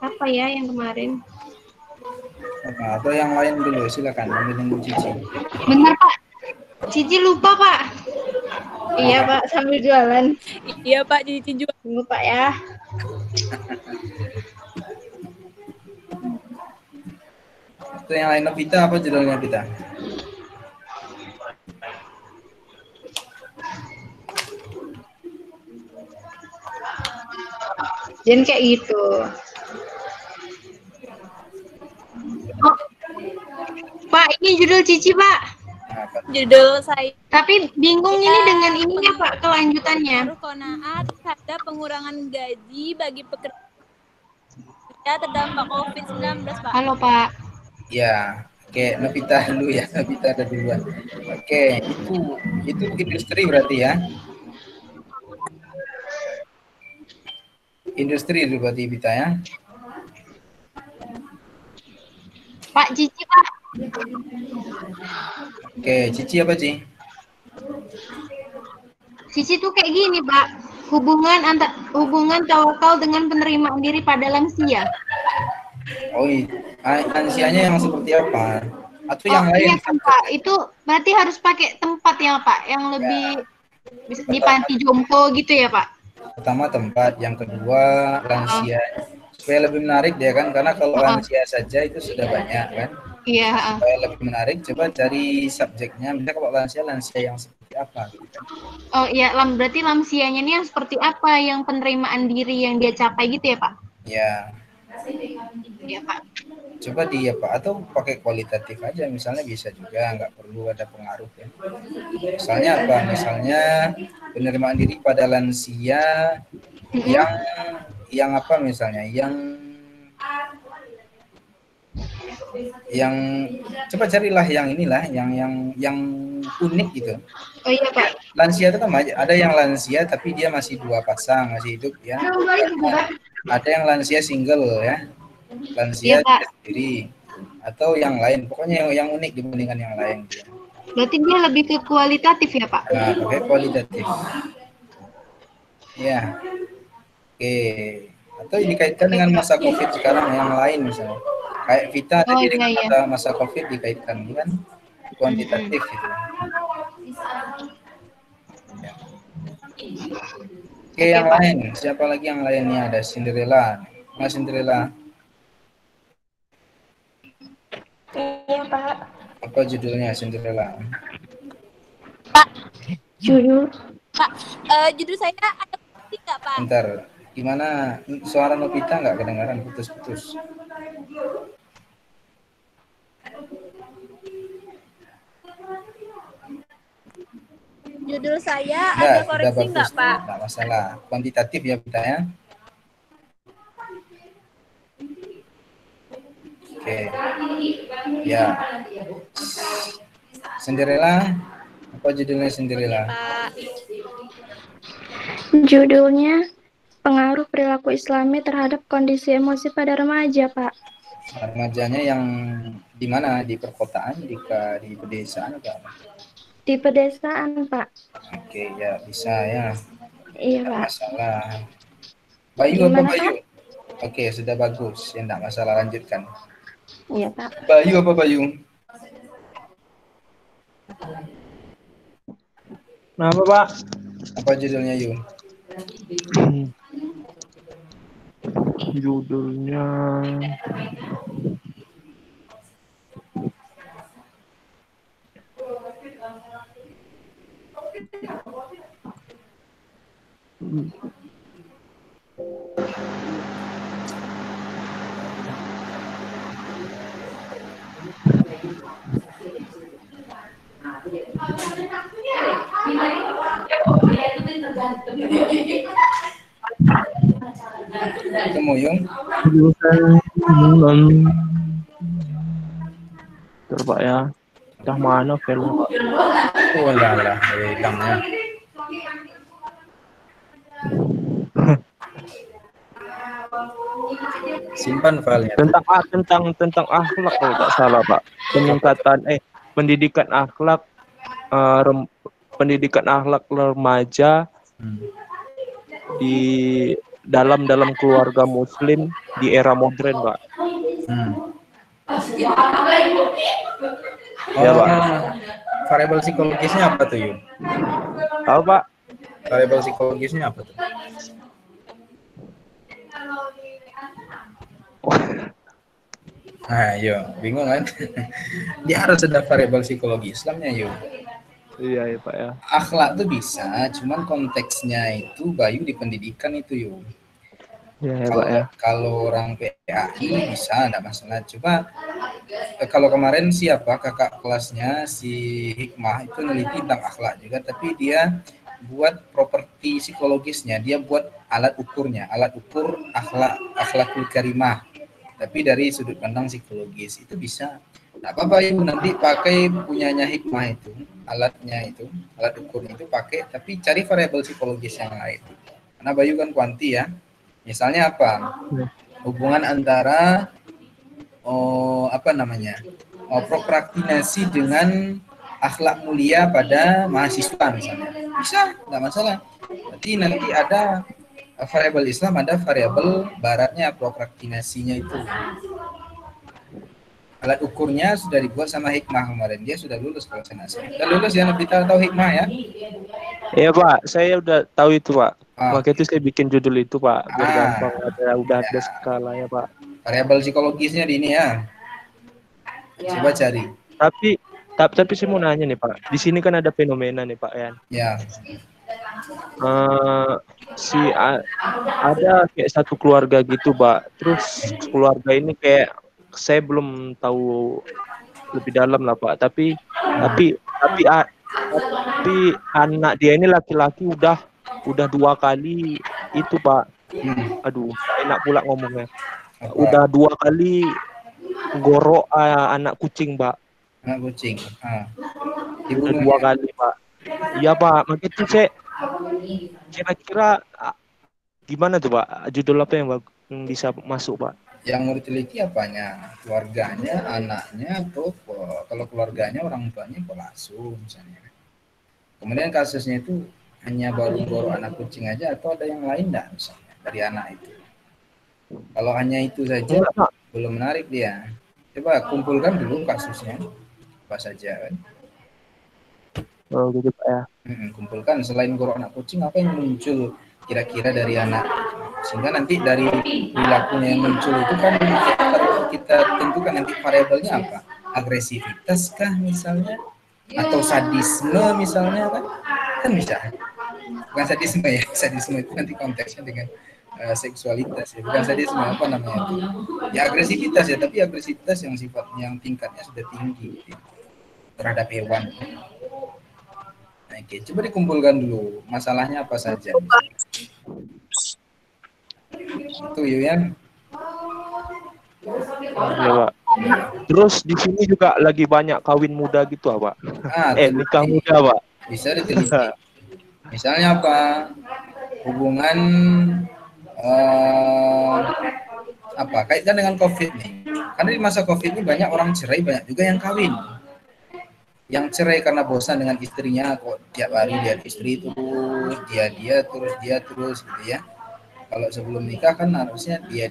Apa ya yang kemarin? Nah, atau yang lain dulu, silakan menunggu Cici. Benar Pak, Cici lupa Pak. Iya Pak, sambil jualan. Iya Pak, Cici jual. Tunggu Pak ya. Itu yang lain Vita apa judulnya Vita? Jangan kayak gitu. Oh. Pak, ini judul Cici Pak. Judul saya. Tapi bingung ini dengan ininya Pak, kelanjutannya. Qanaat terhadap pengurangan gaji bagi pekerja terdampak COVID-19 Pak. Halo Pak. Ya, oke, Novita dulu ya, Novita ada duluan. Oke, itu industri berarti ya. Industri itu berarti Vita ya. Pak Cici Pak. Oke, Cici apa Ci? Cici tuh kayak gini Pak. Hubungan tawakal dengan penerimaan diri pada lansia. Oh, lansianya yang seperti apa? Atau yang lain? Iya kan Pak, itu berarti harus pakai tempat ya Pak, yang lebih Bisa di panti jompo gitu ya, Pak? Pertama tempat, yang kedua lansia. Supaya lebih menarik dia kan, karena kalau lansia saja itu sudah banyak kan. Iya. Supaya lebih menarik, coba cari subjeknya. Misalnya kalau lansia yang seperti apa gitu kan. Oh iya, berarti lansianya ini yang seperti apa yang penerimaan diri yang dia capai gitu ya, Pak? Ya, Iya, Pak. coba dia Pak, atau pakai kualitatif aja misalnya bisa juga, nggak perlu ada pengaruh ya. Misalnya apa? Misalnya penerimaan diri pada lansia yang apa misalnya, yang coba carilah yang inilah, yang unik gitu. Oh iya, Pak. Lansia itu kan ada yang lansia tapi dia masih 2 pasang, masih hidup ya. Ada yang lansia single ya. Lansia Iya, Pak. dia sendiri atau yang lain, pokoknya yang unik dibandingkan yang lain. Berarti dia lebih ke kualitatif ya, Pak? Nah, pakai kualitatif. Ya. Oke. Atau dikaitkan dengan masa COVID sekarang yang lain misalnya. Kayak Vita tadi dengan masa COVID dikaitkan kan kuantitatif gitu. Ya. Oke, yang lain. Siapa lagi yang lainnya? Ada Cinderella. Mas Cinderella. Iya, Pak. Apa judulnya Cinderella? Pak, Judul. Pak, judul saya ada puisi nggak, Pak? Bentar, gimana suara Novita nggak kedengaran, putus-putus. Judul saya ada koreksi nggak, Pak? Nggak masalah, kuantitatif ya Vita ya. Oke, ya. Cinderella, apa judulnya Cinderella? Judulnya Pengaruh Perilaku Islami Terhadap Kondisi Emosi pada Remaja, Pak. Remajanya yang di mana? Di perkotaan, di pedesaan atau apa? Di pedesaan, Pak. Oke, ya bisa ya. Iya, Tidak Pak. masalah. Bayu apa Gimana, Bayu? Pak? Oke, sudah bagus. Ya, tidak masalah, lanjutkan. Iya, Pak. Bayu apa Bayu? Kenapa, Pak? Apa judulnya Yu? Judulnya Ketemu Yung? Pak ya. Entah mana film. Oh lah, hilangnya. Simpan filenya. Tentang akhlak kalau tak salah, Pak. Peningkatan pendidikan akhlak pendidikan akhlak remaja di dalam keluarga muslim di era modern, Pak. Ya, Pak. Variabel psikologisnya apa tuh, Yun? Tahu, Pak? Variabel psikologisnya apa tuh? Nah, yo, bingung kan? Dia harus ada variabel psikologi Islamnya, yo. Iya, ya, Pak ya. Akhlak tuh bisa, cuman konteksnya itu Bayu di pendidikan itu, yo. Iya, ya, Pak ya. Kalau orang PAI bisa, enggak masalah. Coba kalau kemarin siapa kakak kelasnya si Hikmah itu neliti tentang akhlak juga, tapi dia buat properti psikologisnya, dia buat alat ukurnya, alat ukur akhlakul karimah. Tapi dari sudut pandang psikologis itu bisa. Nggak apa-apa Ibu, nanti pakai punyanya Hikmah itu, alatnya itu, alat ukurnya itu pakai, tapi cari variabel psikologis yang lain. Karena Bayu kan kuanti ya. Misalnya apa? Hubungan antara prokrastinasi dengan akhlak mulia pada mahasiswa misalnya. Bisa, nggak masalah. Berarti nanti ada variabel Islam, ada variabel baratnya, prokrastinasinya itu. Alat ukurnya sudah dibuat sama Hikmah kemarin. Dia sudah lulus kalau saya nggak salah. Sudah lulus ya, Nabita tahu Hikmah ya? Iya Pak, saya udah tahu itu Pak. Ah, Makanya itu saya bikin judul itu Pak, biar gampang udah ada ya. skalanya Pak. Variabel psikologisnya di ini ya. Coba cari. Tapi saya mau nanya nih Pak, di sini kan ada fenomena nih Pak ya. Ya. Ada kayak satu keluarga gitu Pak. Terus keluarga ini kayak saya belum tahu lebih dalam lah Pak. Tapi anak dia ini laki-laki udah 2 kali itu Pak. Aduh, enak pula ngomongnya. Udah 2 kali gorok anak kucing Pak. Anak kucing. Udah 2 kali Pak. Iya Pak, makanya itu saya kira-kira gimana tuh Pak? Judul apa yang bisa masuk Pak? Yang mau diteliti apanya? Keluarganya, anaknya, atau kalau keluarganya orang tuanya pengasuh misalnya. Kemudian kasusnya itu hanya baru anak kucing aja atau ada yang lain enggak misalnya dari anak itu. Kalau hanya itu saja belum menarik dia. Coba kumpulkan dulu kasusnya apa saja kan. Oh gitu Pak ya. Kumpulkan selain gorok anak kucing apa yang muncul kira-kira dari anak, sehingga nanti dari perilakunya yang muncul itu kan kita tentukan nanti variabelnya apa, agresivitas kah misalnya, atau sadisme misalnya kan bisa, bukan sadisme ya, sadisme itu nanti konteksnya dengan seksualitas ya, bukan sadisme, apa namanya itu ya, agresivitas ya, tapi agresivitas yang sifatnya yang tingkatnya sudah tinggi gitu, terhadap hewan. Oke, coba dikumpulkan dulu masalahnya apa saja. Itu Yuyan. Ya, Pak. Terus di sini juga lagi banyak kawin muda gitu, Pak. Nikah muda, Pak. Bisa diteliti. Misalnya apa? Hubungan kaitan dengan COVID nih. Karena di masa COVID ini banyak orang cerai, banyak juga yang kawin. Yang cerai karena bosan dengan istrinya, kok tiap hari lihat istri itu dia terus gitu ya. Kalau sebelum nikah kan harusnya dia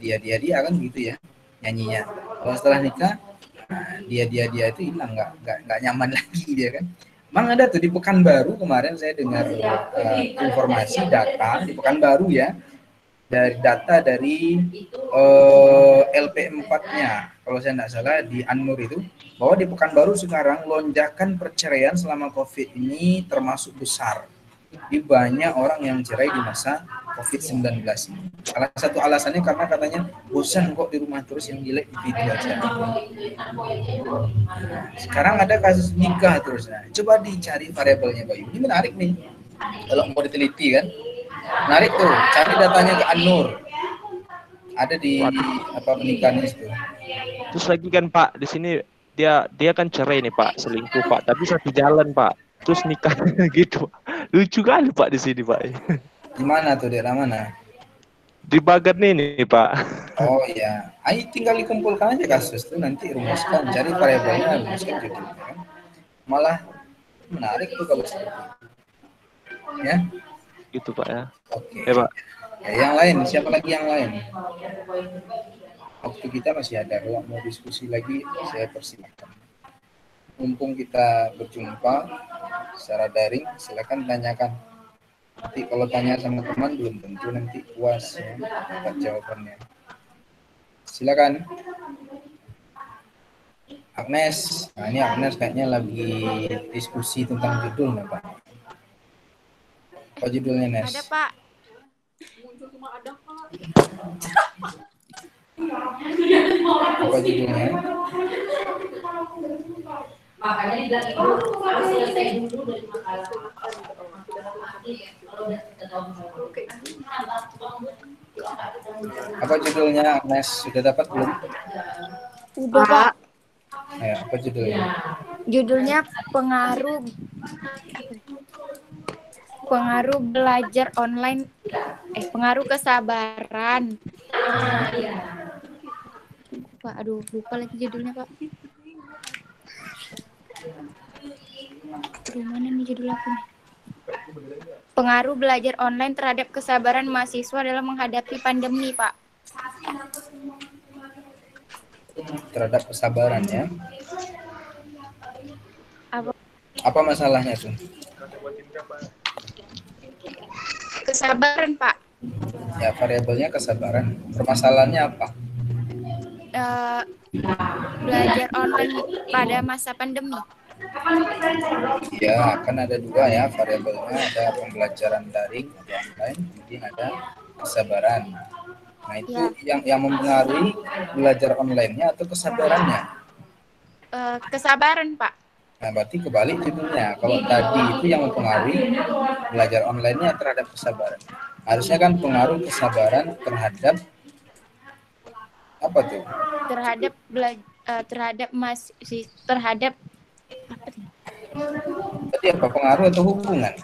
kan gitu ya nyanyinya. Kalau setelah nikah dia itu hilang, nggak nyaman lagi dia kan. Emang ada tuh di Pekanbaru kemarin saya dengar informasi data di Pekanbaru ya, dari data dari LP4-nya kalau saya tidak salah di An-Nur itu, bahwa di Pekanbaru sekarang lonjakan perceraian selama COVID ini termasuk besar. Di banyak orang yang cerai di masa COVID-19 ini. Salah satu alasannya karena katanya bosan kok di rumah terus, yang jelek itu aja. Sekarang ada kasus nikah terus. Nah, coba dicari variabelnya Pak Yu. Ini menarik nih. Kalau mau diteliti kan. Menarik tuh, cari datanya ke An-Nur. Ada di pernikahan itu. Terus lagi kan Pak, di sini dia kan cerai nih Pak, selingkuh Pak, tapi satu jalan Pak. Terus nikah gitu. Lucu kali Pak di sini Pak. Gimana tuh, daerah mana? Di Bagat nih Pak. Oh iya, ayo tinggal dikumpulkan aja kasus tuh, nanti rumuskan, cari variabelnya, rumuskan judulnya kan. Malah menarik tuh kalau seperti itu. Ya. Gitu Pak ya. Oke. Ya Pak. Ya, yang lain, siapa lagi yang lain? Waktu kita masih ada, kalau mau diskusi lagi saya persilahkan. Mumpung kita berjumpa secara daring, silakan tanyakan. Nanti kalau tanya sama teman belum tentu nanti puas ya dapat jawabannya. Silakan. Agnes, nah ini Agnes kayaknya lagi diskusi tentang judul nih Pak. Apa judulnya Nes? Ada Pak. Apa judulnya? Makanya dibilang itu harus selesai dulu dari makalah. Apa judulnya Agnes? Sudah dapat belum? Udah Pak. Ya, apa judulnya? Judulnya pengaruh belajar online, pengaruh kesabaran. Pak, lupa lagi judulnya Pak. Mana nih judul aku nih? Pengaruh belajar online terhadap kesabaran mahasiswa dalam menghadapi pandemi Pak. terhadap kesabaran ya. Apa masalahnya tuh? Kesabaran, Pak. Ya, variabelnya kesabaran. Permasalahannya apa? Belajar online pada masa pandemi. Ya, kan ada dua ya variabelnya, ada pembelajaran daring atau online, kemudian ada kesabaran. Nah, itu yang mempengaruhi belajar online-nya atau kesabarannya? Kesabaran, Pak. Nah, berarti kebalik judulnya. Kalau tadi itu yang mempengaruhi belajar online-nya terhadap kesabaran. Harusnya kan pengaruh kesabaran terhadap apa tuh? Terhadap Tadi apa, pengaruh atau hubungan?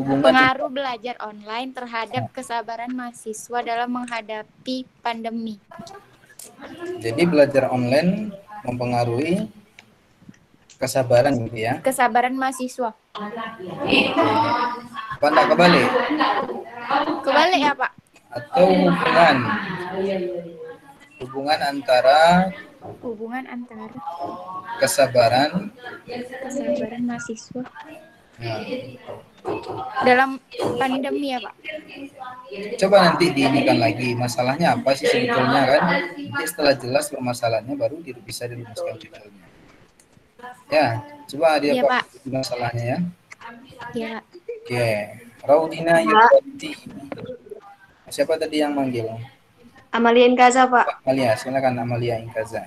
pengaruh belajar online terhadap kesabaran mahasiswa dalam menghadapi pandemi. Jadi belajar online mempengaruhi kesabaran gitu ya? Kesabaran mahasiswa. Apa enggak kebalik? Kebalik ya, Pak? Atau hubungan antara kesabaran mahasiswa nah, dalam pandemi ya, Pak? coba nanti diinikan lagi masalahnya apa sih sebetulnya kan. Nanti setelah jelas permasalahannya baru bisa dirumuskan judulnya. Ya, coba dia Pak. Masalahnya ya. Iya. Oke, Raudina Yudhati. Siapa tadi yang manggil? Amalia Inkaza, Pak. Amalia, silakan Amalia Inkaza.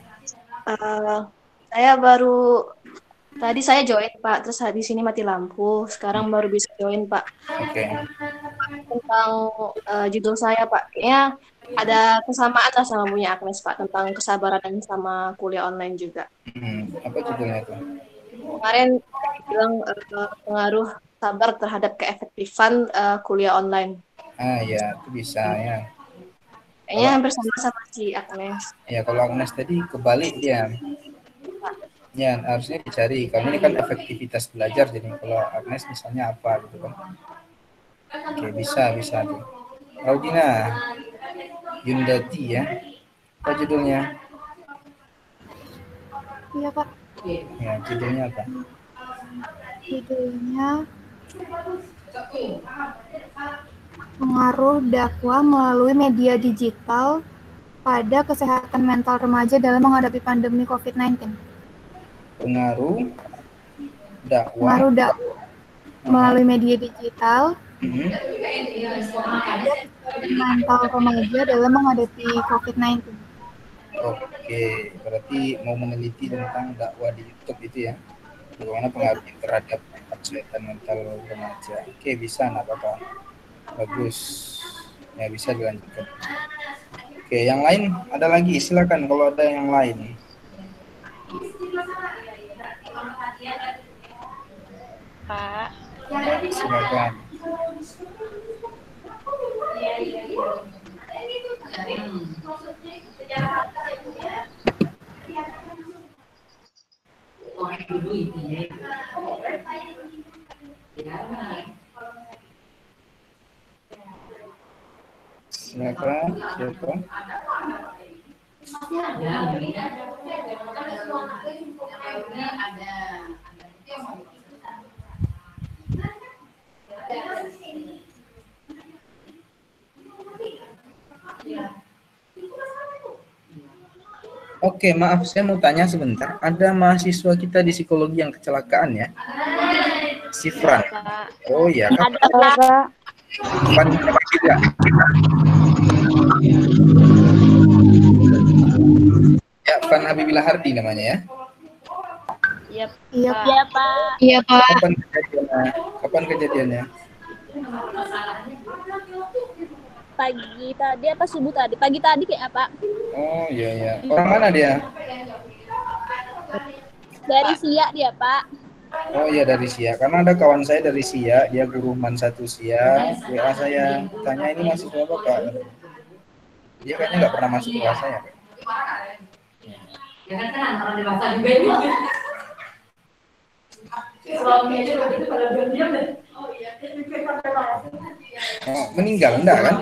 Saya baru tadi saya join, Pak. Terus di sini mati lampu. Sekarang baru bisa join, Pak. Oke. Tentang judul saya, Pak. Kayaknya ada kesamaan lah sama punya Agnes, Pak. Tentang kesabaran dan sama kuliah online juga. Apa judulnya itu? Kemarin bilang pengaruh sabar terhadap keefektifan kuliah online. Ya, itu bisa ya. Kayaknya hampir sama si Agnes. Ya, kalau Agnes tadi kebalik dia. Ya, harusnya dicari. Karena ini kan efektivitas belajar. Jadi kalau Agnes misalnya apa gitu kan. Oke, bisa tuh. Raudina Yundati ya. Apa judulnya? Iya, Pak. Ya, judulnya apa? Judulnya pengaruh dakwah melalui media digital pada kesehatan mental remaja dalam menghadapi pandemi COVID-19. Pengaruh dakwah melalui media digital pada kesehatan mental remaja dalam menghadapi COVID-19. Oke, berarti mau meneliti tentang dakwah di YouTube itu ya, bagaimana pengaruhnya terhadap kesehatan mental remaja. Oke, bisa, nggak apa-apa. Bagus, ya bisa dilanjutkan. Oke, yang lain ada lagi, silakan kalau ada yang lain. Pak. Silakan. Silakan. Oke, maaf, saya mau tanya sebentar. Ada mahasiswa kita di psikologi yang kecelakaan ya? Si Fran. Oh iya, ada, Pak. Kapan juga? Ya, Fran Habibillah Hardi namanya ya? Iya, Pak. Iya, Pak. Kapan kejadiannya? Pagi tadi apa subuh tadi? Pagi tadi kayak apa? Oh iya. Orang mana dia? Dari Siak dia, Pak. Oh iya, dari Siak. Karena ada kawan saya dari Siak, dia guru man 1 Siak. WA saya tanya ini mahasiswa apa, Kak? Dia kayaknya nggak pernah masuk kelas saya. Jangan kan orang dewasa juga ini. Suaminya aja begitu pada diam-diam deh. Oh iya, Meninggal enggak kan?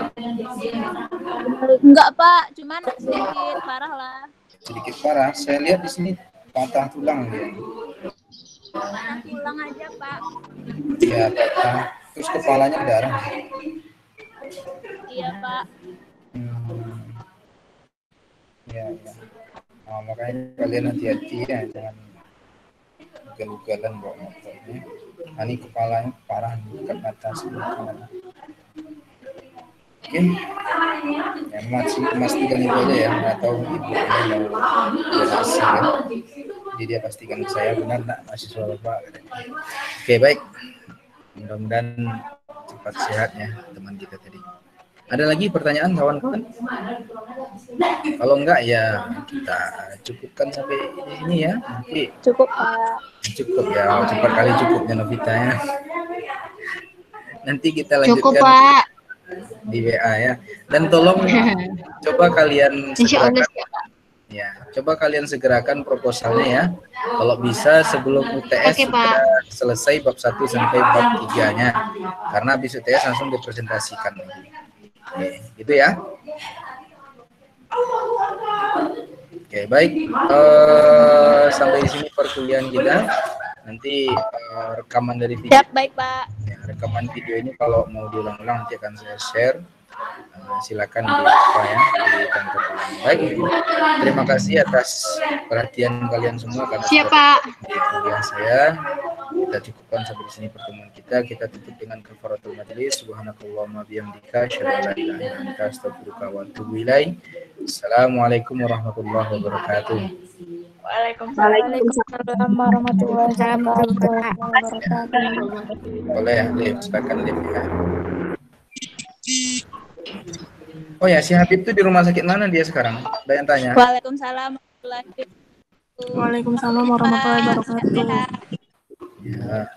Enggak, Pak. Cuman sedikit parah lah. sedikit parah. Saya lihat di sini patah tulang dia. Patah tulang aja, Pak. Iya, patah. Terus kepalanya darah. Iya, Pak. Iya, iya. Nah, makanya kalian hati-hati ya, jangan ugal-ugalan bawa motornya. Nah, ini kepalanya parah dekat mata sebelah. Oke, memastikan itu aja ya, atau ibu ini mau donasi kan. Jadi dia pastikan ke saya, benar nak mahasiswa Bapak. Oke, baik. Mudah-mudahan cepat sehatnya teman kita tadi. Ada lagi pertanyaan kawan-kawan? Kalau enggak ya kita cukupkan sampai ini ya. Nanti Cukup, Pak. cukup ya, cepat kali cukupnya Novita ya. Nanti kita lanjutkan. Cukup, Pak. Di WA ya. Dan tolong coba kalian Insya Allah segerakan, ya, coba kalian segerakan proposalnya ya. Kalau bisa sebelum UTS Oke, Pak. selesai bab 1 sampai bab 3-nya. Karena habis UTS langsung dipresentasikan. Oke, gitu ya. Oke, baik. Sampai di sini perkuliahan kita. Nanti rekaman dari video. Siap, baik, Pak. Ya, rekaman video ini kalau mau diulang-ulang nanti akan saya share. Silakan di apa ya, di kantor. Baik, terima kasih atas perhatian kalian semua karena Siapa? di kuliah saya. Kita cukupkan sampai di sini pertemuan kita. Kita tutup dengan kafaratul majelis. Subhanakallahumma bihamdika asyhadu an la ilaha illa anta astaghfiruka wa atubu ilaik. Assalamualaikum warahmatullahi wabarakatuh. Waalaikumsalam warahmatullahi wabarakatuh. Boleh, Liv, silakan Liv ya. Oh ya, si Habib itu di rumah sakit mana dia sekarang? Ada yang tanya? Waalaikumsalam warahmatullahi wabarakatuh. Waalaikumsalam warahmatullahi wabarakatuh. Ya.